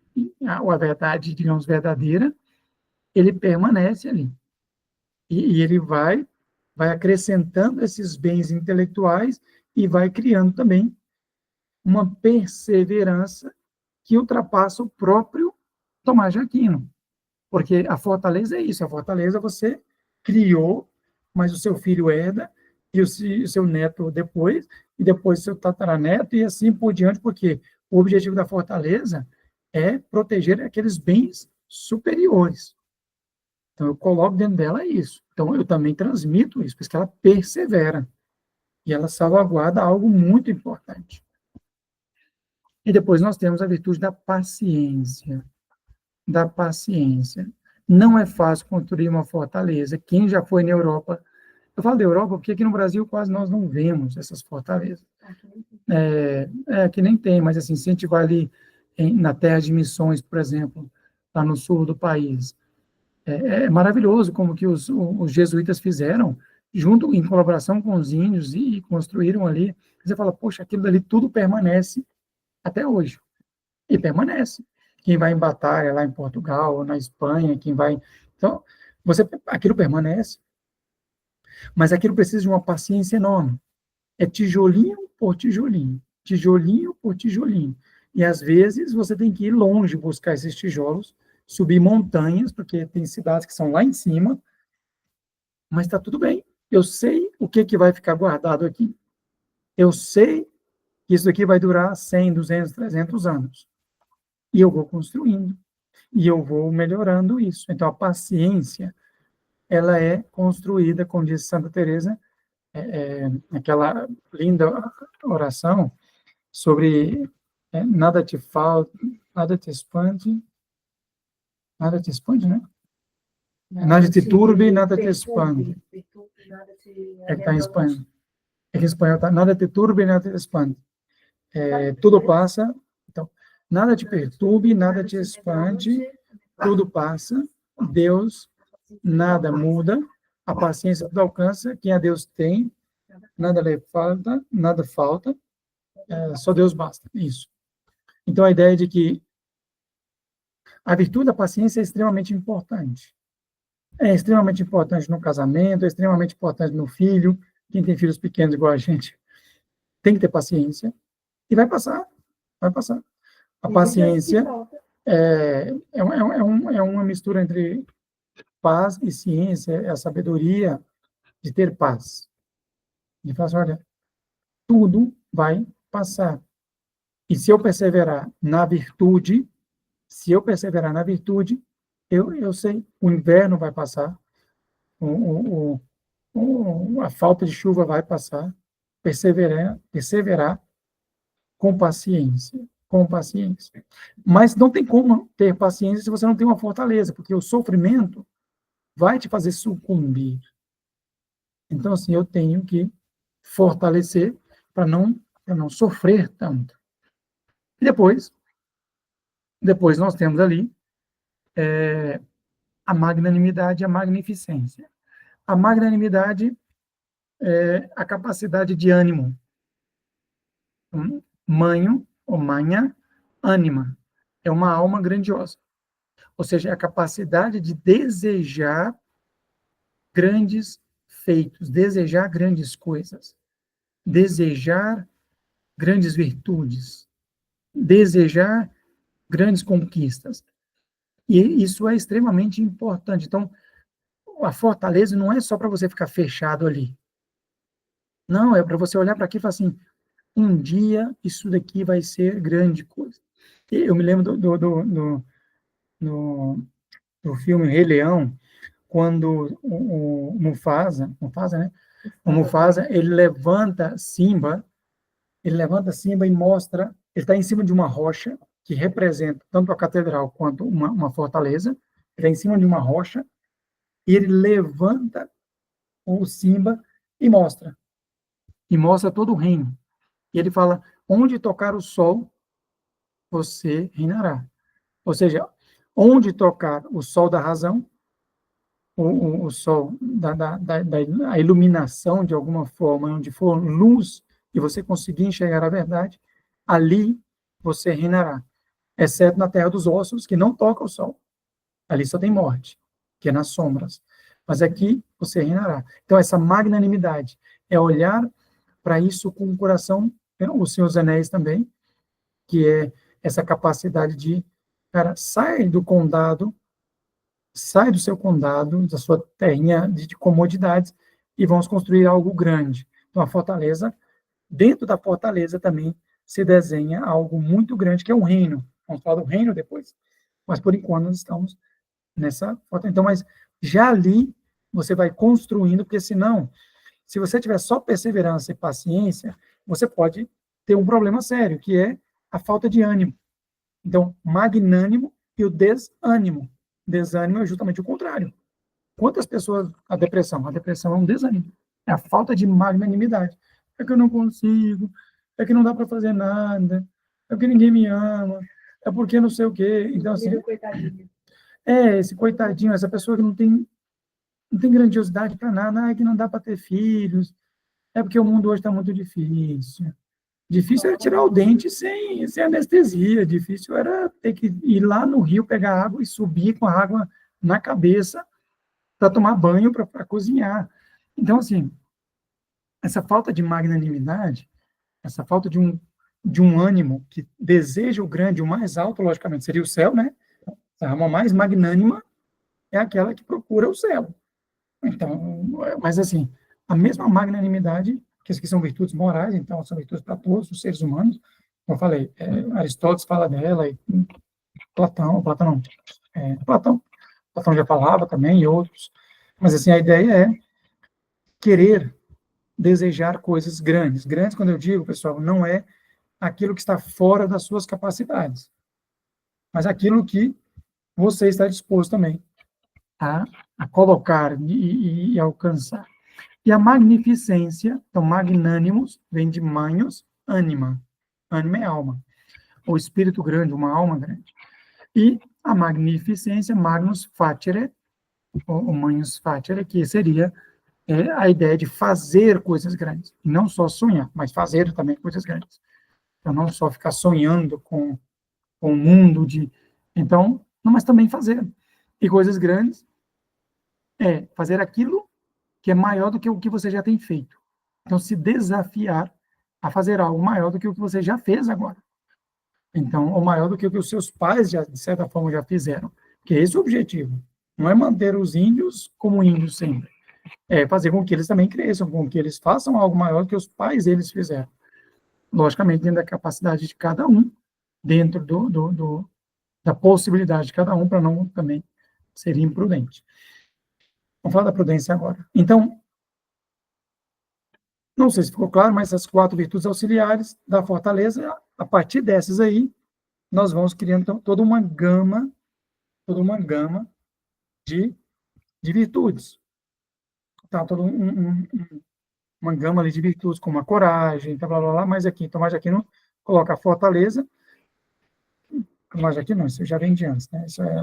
ou a verdade, digamos, verdadeira, ele permanece ali. E ele vai acrescentando esses bens intelectuais e vai criando também uma perseverança que ultrapassa o próprio Tomás de Aquino. Porque a fortaleza é isso, a fortaleza você criou, mas o seu filho herda, e o seu neto depois, e depois o seu tataraneto, e assim por diante, porque o objetivo da fortaleza é proteger aqueles bens superiores. Então, eu coloco dentro dela isso. Então, eu também transmito isso, porque ela persevera. E ela salvaguarda algo muito importante. E depois nós temos a virtude da paciência. Da paciência. Não é fácil construir uma fortaleza. Quem já foi na Europa... Eu falo da Europa porque aqui no Brasil quase nós não vemos essas fortalezas. Que nem tem, mas assim, se a gente vai ali na Terra de Missões, por exemplo, lá no sul do país, é maravilhoso como que os jesuítas fizeram, junto, em colaboração com os índios, e construíram ali. Você fala, poxa, aquilo dali tudo permanece até hoje. E permanece. Quem vai em Batalha, lá em Portugal, ou na Espanha, quem vai... Então, aquilo permanece. Mas aquilo precisa de uma paciência enorme. É tijolinho por tijolinho. Tijolinho por tijolinho. E, às vezes, você tem que ir longe buscar esses tijolos, subir montanhas, porque tem cidades que são lá em cima, mas está tudo bem. Eu sei o que vai ficar guardado aqui. Eu sei que isso aqui vai durar 100, 200, 300 anos. E eu vou construindo. E eu vou melhorando isso. Então, a paciência, ela é construída, como diz Santa Teresa, aquela linda oração sobre nada te falta, nada te expande, né? Nada te turbe, nada te expande. É que está em espanhol. É que em espanhol está, nada te turbe, nada te expande. Tudo passa, então, nada te perturbe, nada te expande, tudo passa, Deus nada muda, a paciência tudo alcança, quem a Deus tem, nada lhe falta, nada falta, só Deus basta, isso. Então, a ideia de que a virtude da paciência é extremamente importante. É extremamente importante no casamento, é extremamente importante no filho. Quem tem filhos pequenos igual a gente tem que ter paciência. E vai passar, vai passar. A paciência é uma mistura entre paz e ciência, é a sabedoria de ter paz. De falar assim, olha, tudo vai passar. E se eu perseverar na virtude, eu sei, o inverno vai passar, a falta de chuva vai passar, perseverar com paciência, com paciência. Mas não tem como ter paciência se você não tem uma fortaleza, porque o sofrimento vai te fazer sucumbir. Então, assim, eu tenho que fortalecer para não sofrer tanto. E depois nós temos ali a magnanimidade e a magnificência. A magnanimidade é a capacidade de ânimo. Manho, ou manha, ânima. É uma alma grandiosa. Ou seja, é a capacidade de desejar grandes feitos, desejar grandes coisas, desejar grandes virtudes, desejar grandes conquistas. E isso é extremamente importante. Então, a fortaleza não é só para você ficar fechado ali. Não, é para você olhar para aqui e falar assim, um dia isso daqui vai ser grande coisa. Eu me lembro do filme Rei Leão, quando o Mufasa, né? O Mufasa, ele levanta Simba e mostra, ele está em cima de uma rocha que representa tanto a catedral quanto uma fortaleza, ele está em cima de uma rocha, e ele levanta o Simba e mostra todo o reino. E ele fala, onde tocar o sol, você reinará. Ou seja, onde tocar o sol da razão, o sol da iluminação, de alguma forma, onde for luz, e você conseguir enxergar a verdade, ali você reinará. Exceto na terra dos ossos, que não toca o sol. Ali só tem morte, que é nas sombras. Mas aqui você reinará. Então, essa magnanimidade é olhar para isso com o coração, o Senhor dos Anéis também, que é essa capacidade de, cara, sai do seu condado, da sua terrinha de comodidades, e vamos construir algo grande. Então, a fortaleza, dentro da fortaleza também se desenha algo muito grande, que é um reino. Vamos falar do reino depois. Mas, por enquanto, nós estamos nessa fortaleza. Então, mas já ali, você vai construindo, porque senão, se você tiver só perseverança e paciência, você pode ter um problema sério, que é a falta de ânimo. Então, magnânimo e o desânimo. Desânimo é justamente o contrário. Quantas pessoas... A depressão é um desânimo. É a falta de magnanimidade. É que eu não consigo, é que não dá para fazer nada, é porque ninguém me ama, é porque não sei o quê. Então, assim, esse coitadinho, essa pessoa que não tem grandiosidade para nada, é que não dá para ter filhos, é porque o mundo hoje está muito difícil. Difícil era tirar o dente sem anestesia, difícil era ter que ir lá no rio pegar água e subir com a água na cabeça para tomar banho, para cozinhar. Então, assim, essa falta de magnanimidade, essa falta de um ânimo que deseja o grande, o mais alto, logicamente, seria o céu, né? A alma mais magnânima é aquela que procura o céu. Então, mas assim, a mesma magnanimidade, que aqui são virtudes morais, então são virtudes para todos os seres humanos, como eu falei, Aristóteles fala dela, e Platão não, Platão já falava também, e outros, mas assim, a ideia é querer desejar coisas grandes. Grandes, quando eu digo, pessoal, não é aquilo que está fora das suas capacidades, mas aquilo que você está disposto também a colocar e alcançar. E a magnificência, então, magnânimos, vem de magnos, ânima. Ânima é alma. O espírito grande, uma alma grande. E a magnificência, magnus facere, ou magnus facere, que seria a ideia de fazer coisas grandes. E não só sonhar, mas fazer também coisas grandes. Então, não só ficar sonhando com o mundo de... Então, não, mas também fazer. E coisas grandes é fazer aquilo que é maior do que o que você já tem feito. Então, se desafiar a fazer algo maior do que o que você já fez agora. Então, ou maior do que o que os seus pais, já, de certa forma, já fizeram. Que é esse o objetivo. Não é manter os índios como índios sempre. É fazer com que eles também cresçam, com que eles façam algo maior do que os pais deles fizeram. Logicamente, dentro da capacidade de cada um, dentro da possibilidade de cada um, para não também ser imprudente. Vamos falar da prudência agora. Então, não sei se ficou claro, mas essas 4 virtudes auxiliares da fortaleza, a partir dessas aí, nós vamos criando então, toda uma gama de virtudes. Tá, toda uma gama ali de virtudes, como a coragem, tá, blá, blá, blá, mas aqui, Tomás de Aquino coloca a fortaleza, Tomás de Aquino não, isso já vem de antes, né? Isso é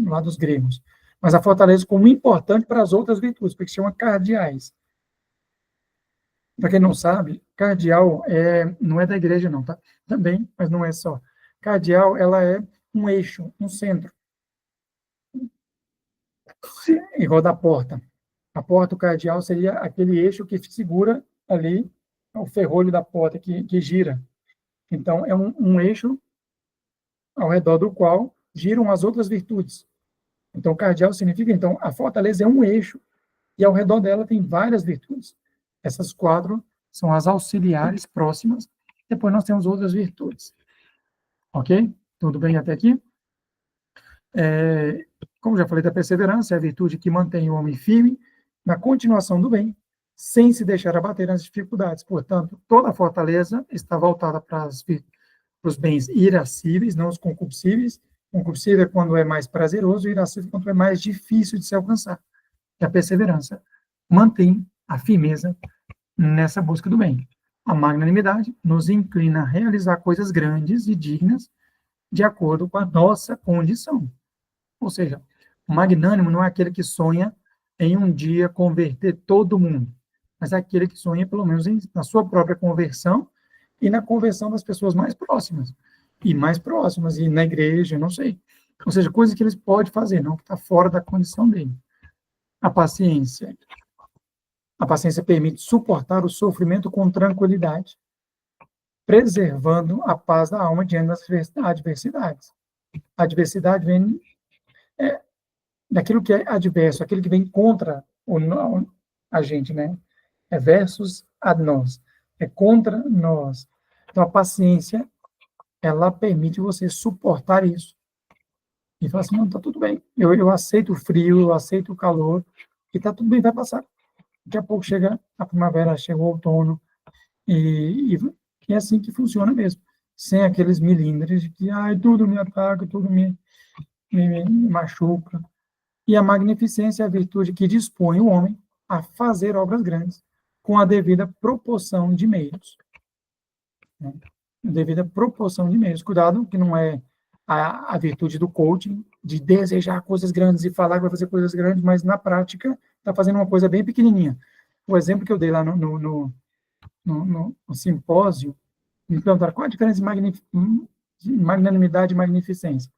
lá dos gregos. Mas a fortaleza como importante para as outras virtudes, porque se chama cardeais. Para quem não sabe, cardeal não é da igreja, não, tá? Também, mas não é só. Cardeal, ela é um eixo, um centro. Igual da porta. A porta, o cardeal, seria aquele eixo que segura ali o ferrolho da porta que gira. Então, é um eixo ao redor do qual giram as outras virtudes. Então, cardeal significa, então, a fortaleza é um eixo e ao redor dela tem várias virtudes. Essas 4 são as auxiliares próximas. Depois nós temos outras virtudes. Ok? Tudo bem até aqui? Como já falei da perseverança, é a virtude que mantém o homem firme na continuação do bem, sem se deixar abater nas dificuldades. Portanto, toda a fortaleza está voltada para os bens irascíveis, não os concupiscíveis. Concupiscível é quando é mais prazeroso, e irascível quando é mais difícil de se alcançar. E a perseverança mantém a firmeza nessa busca do bem. A magnanimidade nos inclina a realizar coisas grandes e dignas de acordo com a nossa condição. Ou seja, o magnânimo não é aquele que sonha em um dia converter todo mundo, mas é aquele que sonha, pelo menos, na sua própria conversão e na conversão das pessoas mais próximas. E na igreja, não sei. Ou seja, coisas que eles podem fazer, não que está fora da condição dele. A paciência. A paciência permite suportar o sofrimento com tranquilidade, preservando a paz da alma diante das adversidades. A adversidade vem daquilo que é adverso, aquele que vem contra a gente, né? É versus a nós, é contra nós. Então, a paciência, ela permite você suportar isso. E falar assim, não, tá tudo bem. Eu aceito o frio, eu aceito o calor, e tá tudo bem, vai passar. Daqui a pouco chega a primavera, chega o outono, e é assim que funciona mesmo. Sem aqueles milímetros de que, tudo me ataca, tudo me machuca. E a magnificência é a virtude que dispõe o homem a fazer obras grandes, com a devida proporção de meios. Né? Devida proporção de meios. Cuidado, que não é a virtude do coaching, de desejar coisas grandes e falar que vai fazer coisas grandes, mas na prática está fazendo uma coisa bem pequenininha. O exemplo que eu dei lá no simpósio, me perguntaram qual a diferença de magnanimidade e magnificência.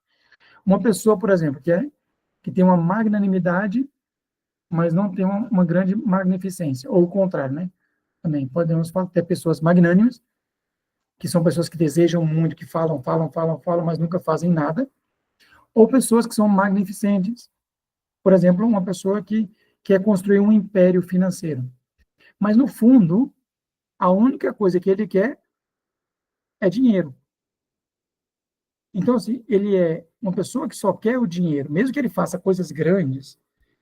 Uma pessoa, por exemplo, que tem uma magnanimidade, mas não tem uma grande magnificência, ou o contrário, né? Também podemos ter pessoas magnânimas, que são pessoas que desejam muito, que falam, mas nunca fazem nada, ou pessoas que são magnificentes. Por exemplo, uma pessoa que quer construir um império financeiro. Mas, no fundo, a única coisa que ele quer é dinheiro. Então, assim, ele é uma pessoa que só quer o dinheiro, mesmo que ele faça coisas grandes,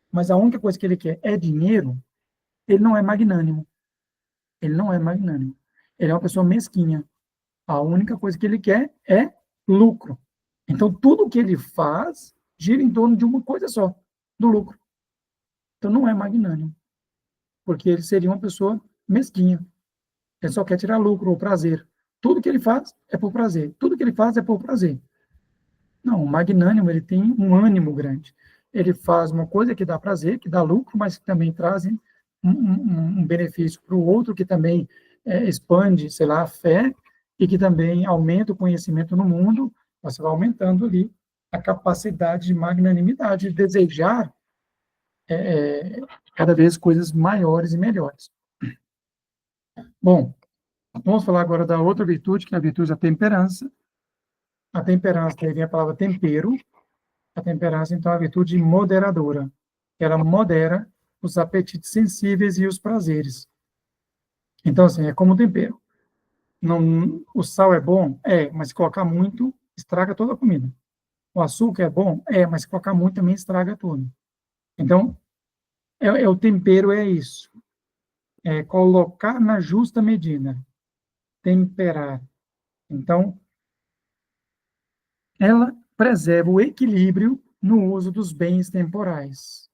mas a única coisa que ele quer é dinheiro, ele não é magnânimo. Ele não é magnânimo. Ele é uma pessoa mesquinha. A única coisa que ele quer é lucro. Então, tudo que ele faz gira em torno de uma coisa só, do lucro. Então, não é magnânimo, porque ele seria uma pessoa mesquinha. Ele só quer tirar lucro ou prazer. Tudo que ele faz é por prazer. Tudo que ele faz é por prazer. Não, o magnânimo, ele tem um ânimo grande. Ele faz uma coisa que dá prazer, que dá lucro, mas que também traz um benefício para o outro, que também expande, sei lá, a fé, e que também aumenta o conhecimento no mundo. Você vai aumentando ali a capacidade de magnanimidade, de desejar cada vez coisas maiores e melhores. Bom, vamos falar agora da outra virtude, que é a virtude da temperança. A temperança, daí vem a palavra tempero. A temperança, então, é a virtude moderadora. Ela modera os apetites sensíveis e os prazeres. Então, assim, é como o tempero. Não, o sal é bom? É, mas se colocar muito, estraga toda a comida. O açúcar é bom? É, mas se colocar muito também estraga tudo. Então, o tempero é isso. É colocar na justa medida. Temperar. Então, ela preserva o equilíbrio no uso dos bens temporais,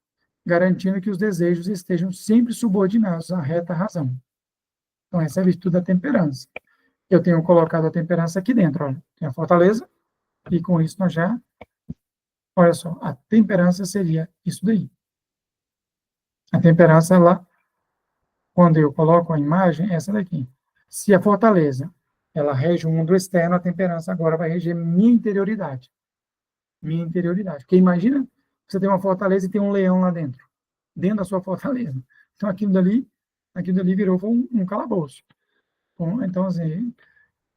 garantindo que os desejos estejam sempre subordinados à reta razão. Então, essa é a virtude da temperança. Eu tenho colocado a temperança aqui dentro, olha. Tem a fortaleza, e com isso nós já... Olha só, a temperança seria isso daí. A temperança, ela, quando eu coloco a imagem, é essa daqui. Se a fortaleza, ela rege o mundo externo, a temperança agora vai reger minha interioridade. Minha interioridade. Porque imagina, você tem uma fortaleza e tem um leão lá dentro da sua fortaleza. Então, aquilo dali virou um calabouço. Então, assim,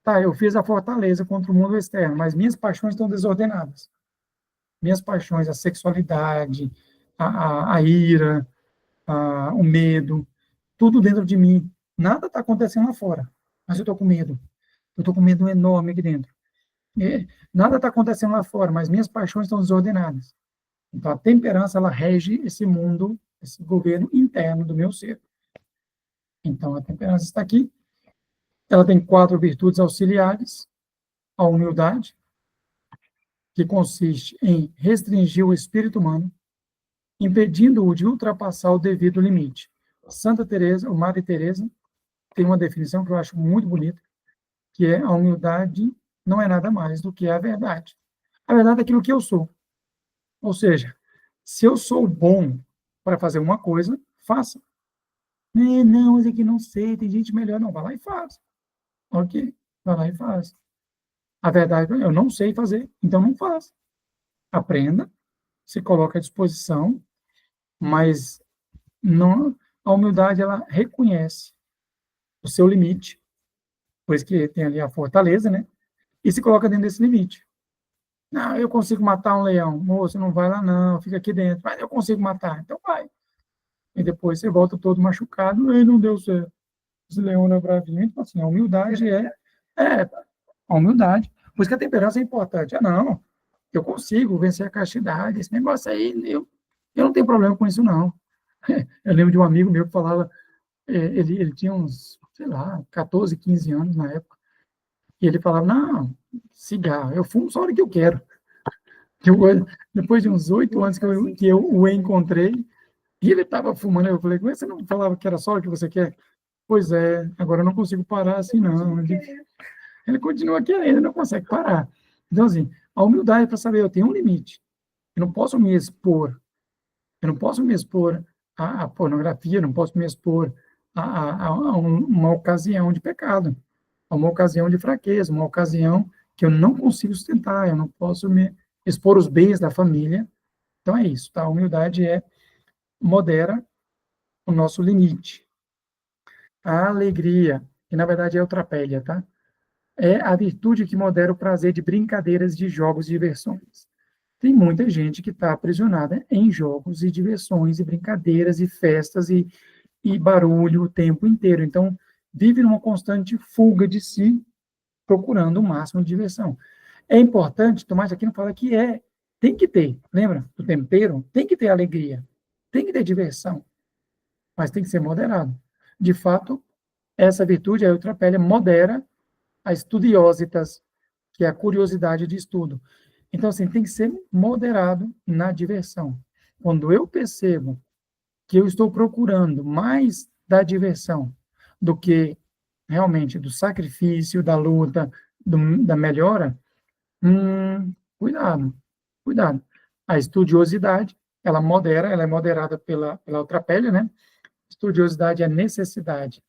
tá, eu fiz a fortaleza contra o mundo externo, mas minhas paixões estão desordenadas. Minhas paixões, a sexualidade, a ira, o medo, tudo dentro de mim. Nada está acontecendo lá fora, mas eu estou com medo. Eu estou com medo enorme aqui dentro. Nada está acontecendo lá fora, mas minhas paixões estão desordenadas. Então, a temperança, ela rege esse mundo, esse governo interno do meu ser. Então, a temperança está aqui. Ela tem 4 virtudes auxiliares. A humildade, que consiste em restringir o espírito humano, impedindo-o de ultrapassar o devido limite. Santa Teresa, ou Madre Teresa, tem uma definição que eu acho muito bonita, que é: a humildade não é nada mais do que a verdade. A verdade é aquilo que eu sou. Ou seja, se eu sou bom para fazer uma coisa, faça. Não, mas é que não sei, tem gente melhor. Não, vai lá e faz. Ok, vai lá e faz. A verdade é: eu não sei fazer, então não faz. Aprenda, se coloca à disposição, mas não, a humildade, ela reconhece o seu limite, pois que tem ali a fortaleza, né? E se coloca dentro desse limite. Não, eu consigo matar um leão. Moço, não vai lá não, fica aqui dentro. Mas eu consigo matar, então vai. E depois você volta todo machucado, e não deu certo. Esse leão não é bravinho. Então, assim, a humildade é a humildade. Por isso que a temperança é importante. Não, eu consigo vencer a castidade. Esse negócio aí, eu não tenho problema com isso, não. Eu lembro de um amigo meu que falava, ele tinha uns, sei lá, 14, 15 anos na época, e ele falava: não, cigarro, eu fumo só a hora que eu quero. Depois de uns 8 anos que eu o encontrei, e ele estava fumando, eu falei: mas você não falava que era só o que você quer? Pois é, agora eu não consigo parar assim, não. Ele continua querendo, não consegue parar. Então, assim, a humildade é para saber: eu tenho um limite. Eu não posso me expor. Eu não posso me expor à pornografia, não posso me expor a uma ocasião de pecado, a uma ocasião de fraqueza, uma ocasião que eu não consigo sustentar, eu não posso me expor os bens da família. Então é isso, tá? A humildade modera o nosso limite. A alegria, que na verdade é outra pele, tá? É a virtude que modera o prazer de brincadeiras, de jogos e diversões. Tem muita gente que está aprisionada em jogos e diversões e brincadeiras e festas e barulho o tempo inteiro. Então, vive numa constante fuga de si, procurando o máximo de diversão. É importante, Tomás de Aquino fala que tem que ter, lembra do tempero? Tem que ter alegria, tem que ter diversão, mas tem que ser moderado. De fato, essa virtude, a eutropélia, modera a estudiositas, que é a curiosidade de estudo. Então, assim, tem que ser moderado na diversão. Quando eu percebo que eu estou procurando mais da diversão do que realmente do sacrifício, da luta, da melhora, cuidado, cuidado. A estudiosidade, ela modera, ela é moderada pela outra pele, né? Estudiosidade é necessidade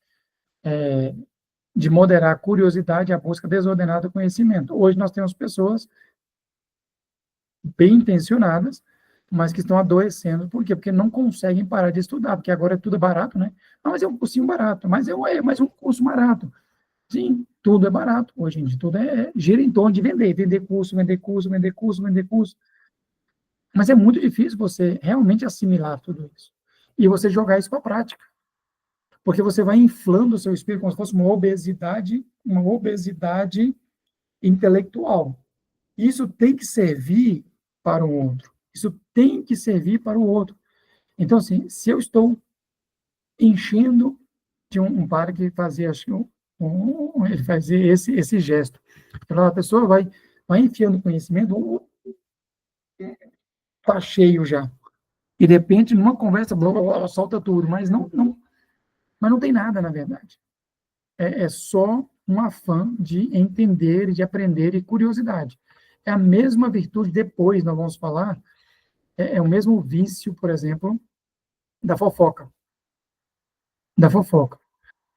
de moderar a curiosidade e a busca desordenada do conhecimento. Hoje nós temos pessoas bem intencionadas, mas que estão adoecendo. Por quê? Porque não conseguem parar de estudar, porque agora é tudo barato, né? Ah, mas é um cursinho barato, mas é mais um curso barato. Sim, tudo é barato hoje em dia, tudo gira em torno de vender curso, vender curso, vender curso, vender curso. Mas é muito difícil você realmente assimilar tudo isso. E você jogar isso para a prática. Porque você vai inflando o seu espírito como se fosse uma obesidade intelectual. Isso tem que servir para o outro. Isso tem que servir para o outro. Então, assim, se eu estou enchendo de um padre que fazia, acho que ele fazia esse gesto. Então, a pessoa vai enfiando conhecimento, está cheio já. E, de repente, numa conversa, blá, blá, blá, solta tudo, mas não tem nada, na verdade. É só um afã de entender, de aprender e curiosidade. É a mesma virtude, depois nós vamos falar, é o mesmo vício, por exemplo, da fofoca. Da fofoca.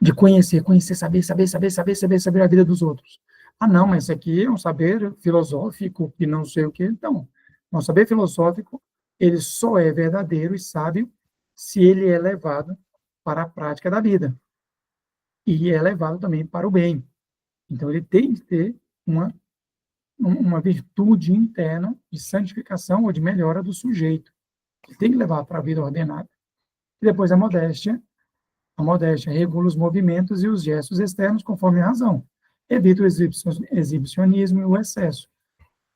De conhecer, saber a vida dos outros. Ah, não, mas isso aqui é um saber filosófico que não sei o quê. Então, um saber filosófico, ele só é verdadeiro e sábio se ele é levado para a prática da vida. e é levado também para o bem. Então, ele tem que ter uma virtude interna de santificação ou de melhora do sujeito. Ele tem que levar para a vida ordenada. E depois a modéstia. A modéstia regula os movimentos e os gestos externos conforme a razão. Evita o exibicionismo e o excesso.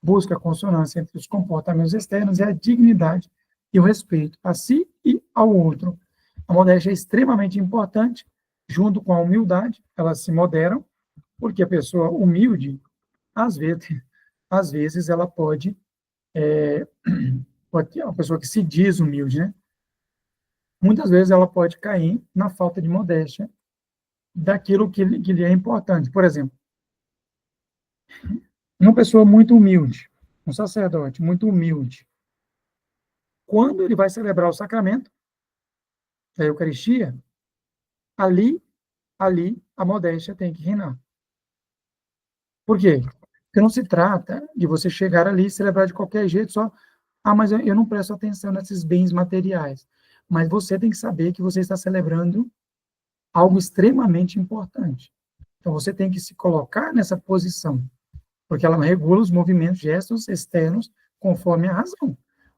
Busca a consonância entre os comportamentos externos e a dignidade e o respeito a si e ao outro. A modéstia é extremamente importante, junto com a humildade, elas se moderam, porque a pessoa humilde, às vezes ela pode a pessoa que se diz humilde, né? Muitas vezes ela pode cair na falta de modéstia daquilo que lhe é importante. Por exemplo, uma pessoa muito humilde, um sacerdote muito humilde, quando ele vai celebrar o sacramento da Eucaristia, ali a modéstia tem que reinar. Por quê? Porque não se trata de você chegar ali e celebrar de qualquer jeito, só, mas eu não presto atenção nesses bens materiais. Mas você tem que saber que você está celebrando algo extremamente importante. Então, você tem que se colocar nessa posição, porque ela regula os movimentos, gestos externos, conforme a razão.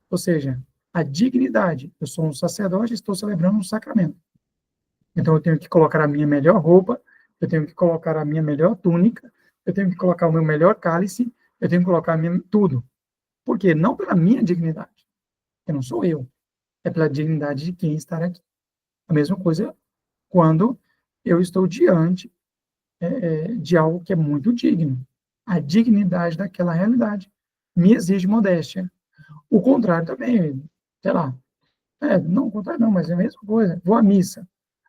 Ou seja, a dignidade. Eu sou um sacerdote e estou celebrando um sacramento. Então, eu tenho que colocar a minha melhor roupa, eu tenho que colocar a minha melhor túnica, eu tenho que colocar o meu melhor cálice, eu tenho que colocar tudo. Por quê? Não pela minha dignidade, que não sou eu, é pela dignidade de quem está aqui. A mesma coisa quando eu estou diante de algo que é muito digno. A dignidade daquela realidade me exige modéstia. O contrário também, sei lá, não, o contrário não, mas é a mesma coisa. Vou à missa.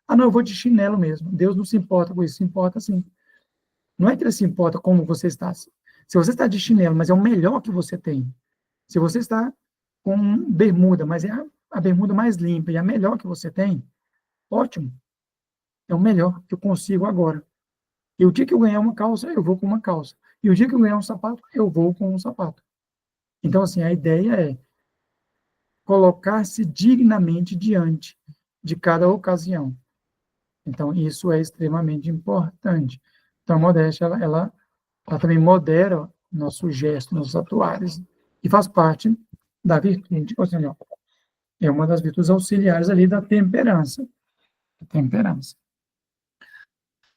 Ah, não, eu vou de chinelo mesmo. Deus não se importa com isso, se importa sim. Não é que ele se importa como você está. Se você está de chinelo, mas é o melhor que você tem. Se você está com bermuda, mas é a bermuda mais limpa e a melhor que você tem, ótimo. É o melhor que eu consigo agora. E o dia que eu ganhar uma calça, eu vou com uma calça. E o dia que eu ganhar um sapato, eu vou com um sapato. Então, assim, a ideia é colocar-se dignamente diante de cada ocasião. Então, isso é extremamente importante. Então, a modéstia, ela também modera nosso gesto, nossos atuares, e faz parte da virtude, ou seja, é uma das virtudes auxiliares ali da temperança.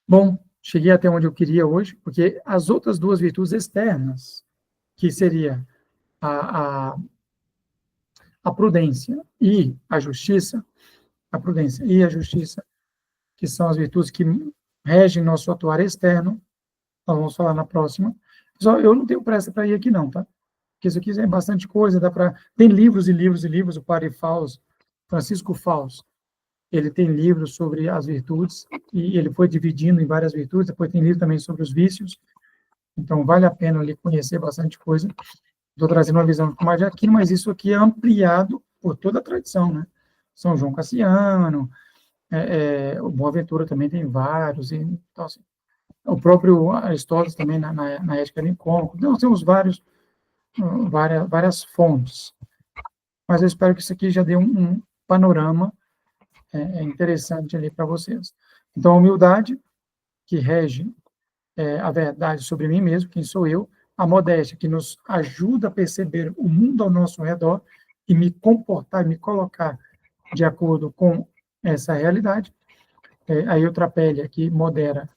Bom, cheguei até onde eu queria hoje, porque as outras duas virtudes externas, que seria a prudência e a justiça, que são as virtudes que regem nosso atuar externo, nós vamos falar na próxima. Só eu não tenho pressa para ir aqui não, tá? Porque isso aqui é bastante coisa, tem livros e livros e livros, o padre Fausto, Francisco Fausto, ele tem livros sobre as virtudes, e ele foi dividindo em várias virtudes, depois tem livro também sobre os vícios, então vale a pena ali conhecer bastante coisa. Estou trazendo uma visão mais de Aquino, mas isso aqui é ampliado por toda a tradição, né? São João Cassiano, o Boaventura também tem vários, então, assim, o próprio Aristóteles também na Ética Nicômaco. Então, temos várias fontes. Mas eu espero que isso aqui já dê um panorama interessante ali para vocês. Então, a humildade, que rege a verdade sobre mim mesmo, quem sou eu, a modéstia, que nos ajuda a perceber o mundo ao nosso redor e me comportar, me colocar de acordo com essa realidade. A eutrapélia, que modera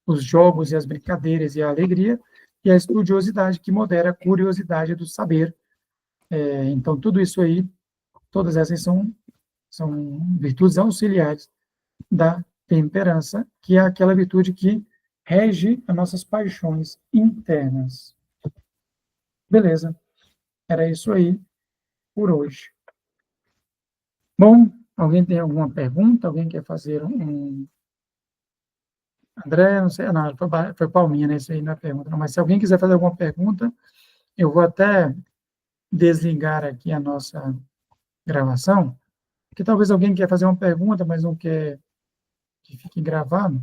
os jogos e as brincadeiras e a alegria, e a estudiosidade, que modera a curiosidade do saber. Então, tudo isso aí, todas essas são virtudes auxiliares da temperança, que é aquela virtude que rege as nossas paixões internas. Beleza, era isso aí por hoje. Bom, alguém tem alguma pergunta? Alguém quer fazer André, não sei, não, foi Palminha, né? Isso aí não é pergunta, não. Mas se alguém quiser fazer alguma pergunta, eu vou até desligar aqui a nossa gravação, porque talvez alguém quer fazer uma pergunta, mas não quer que fique gravado.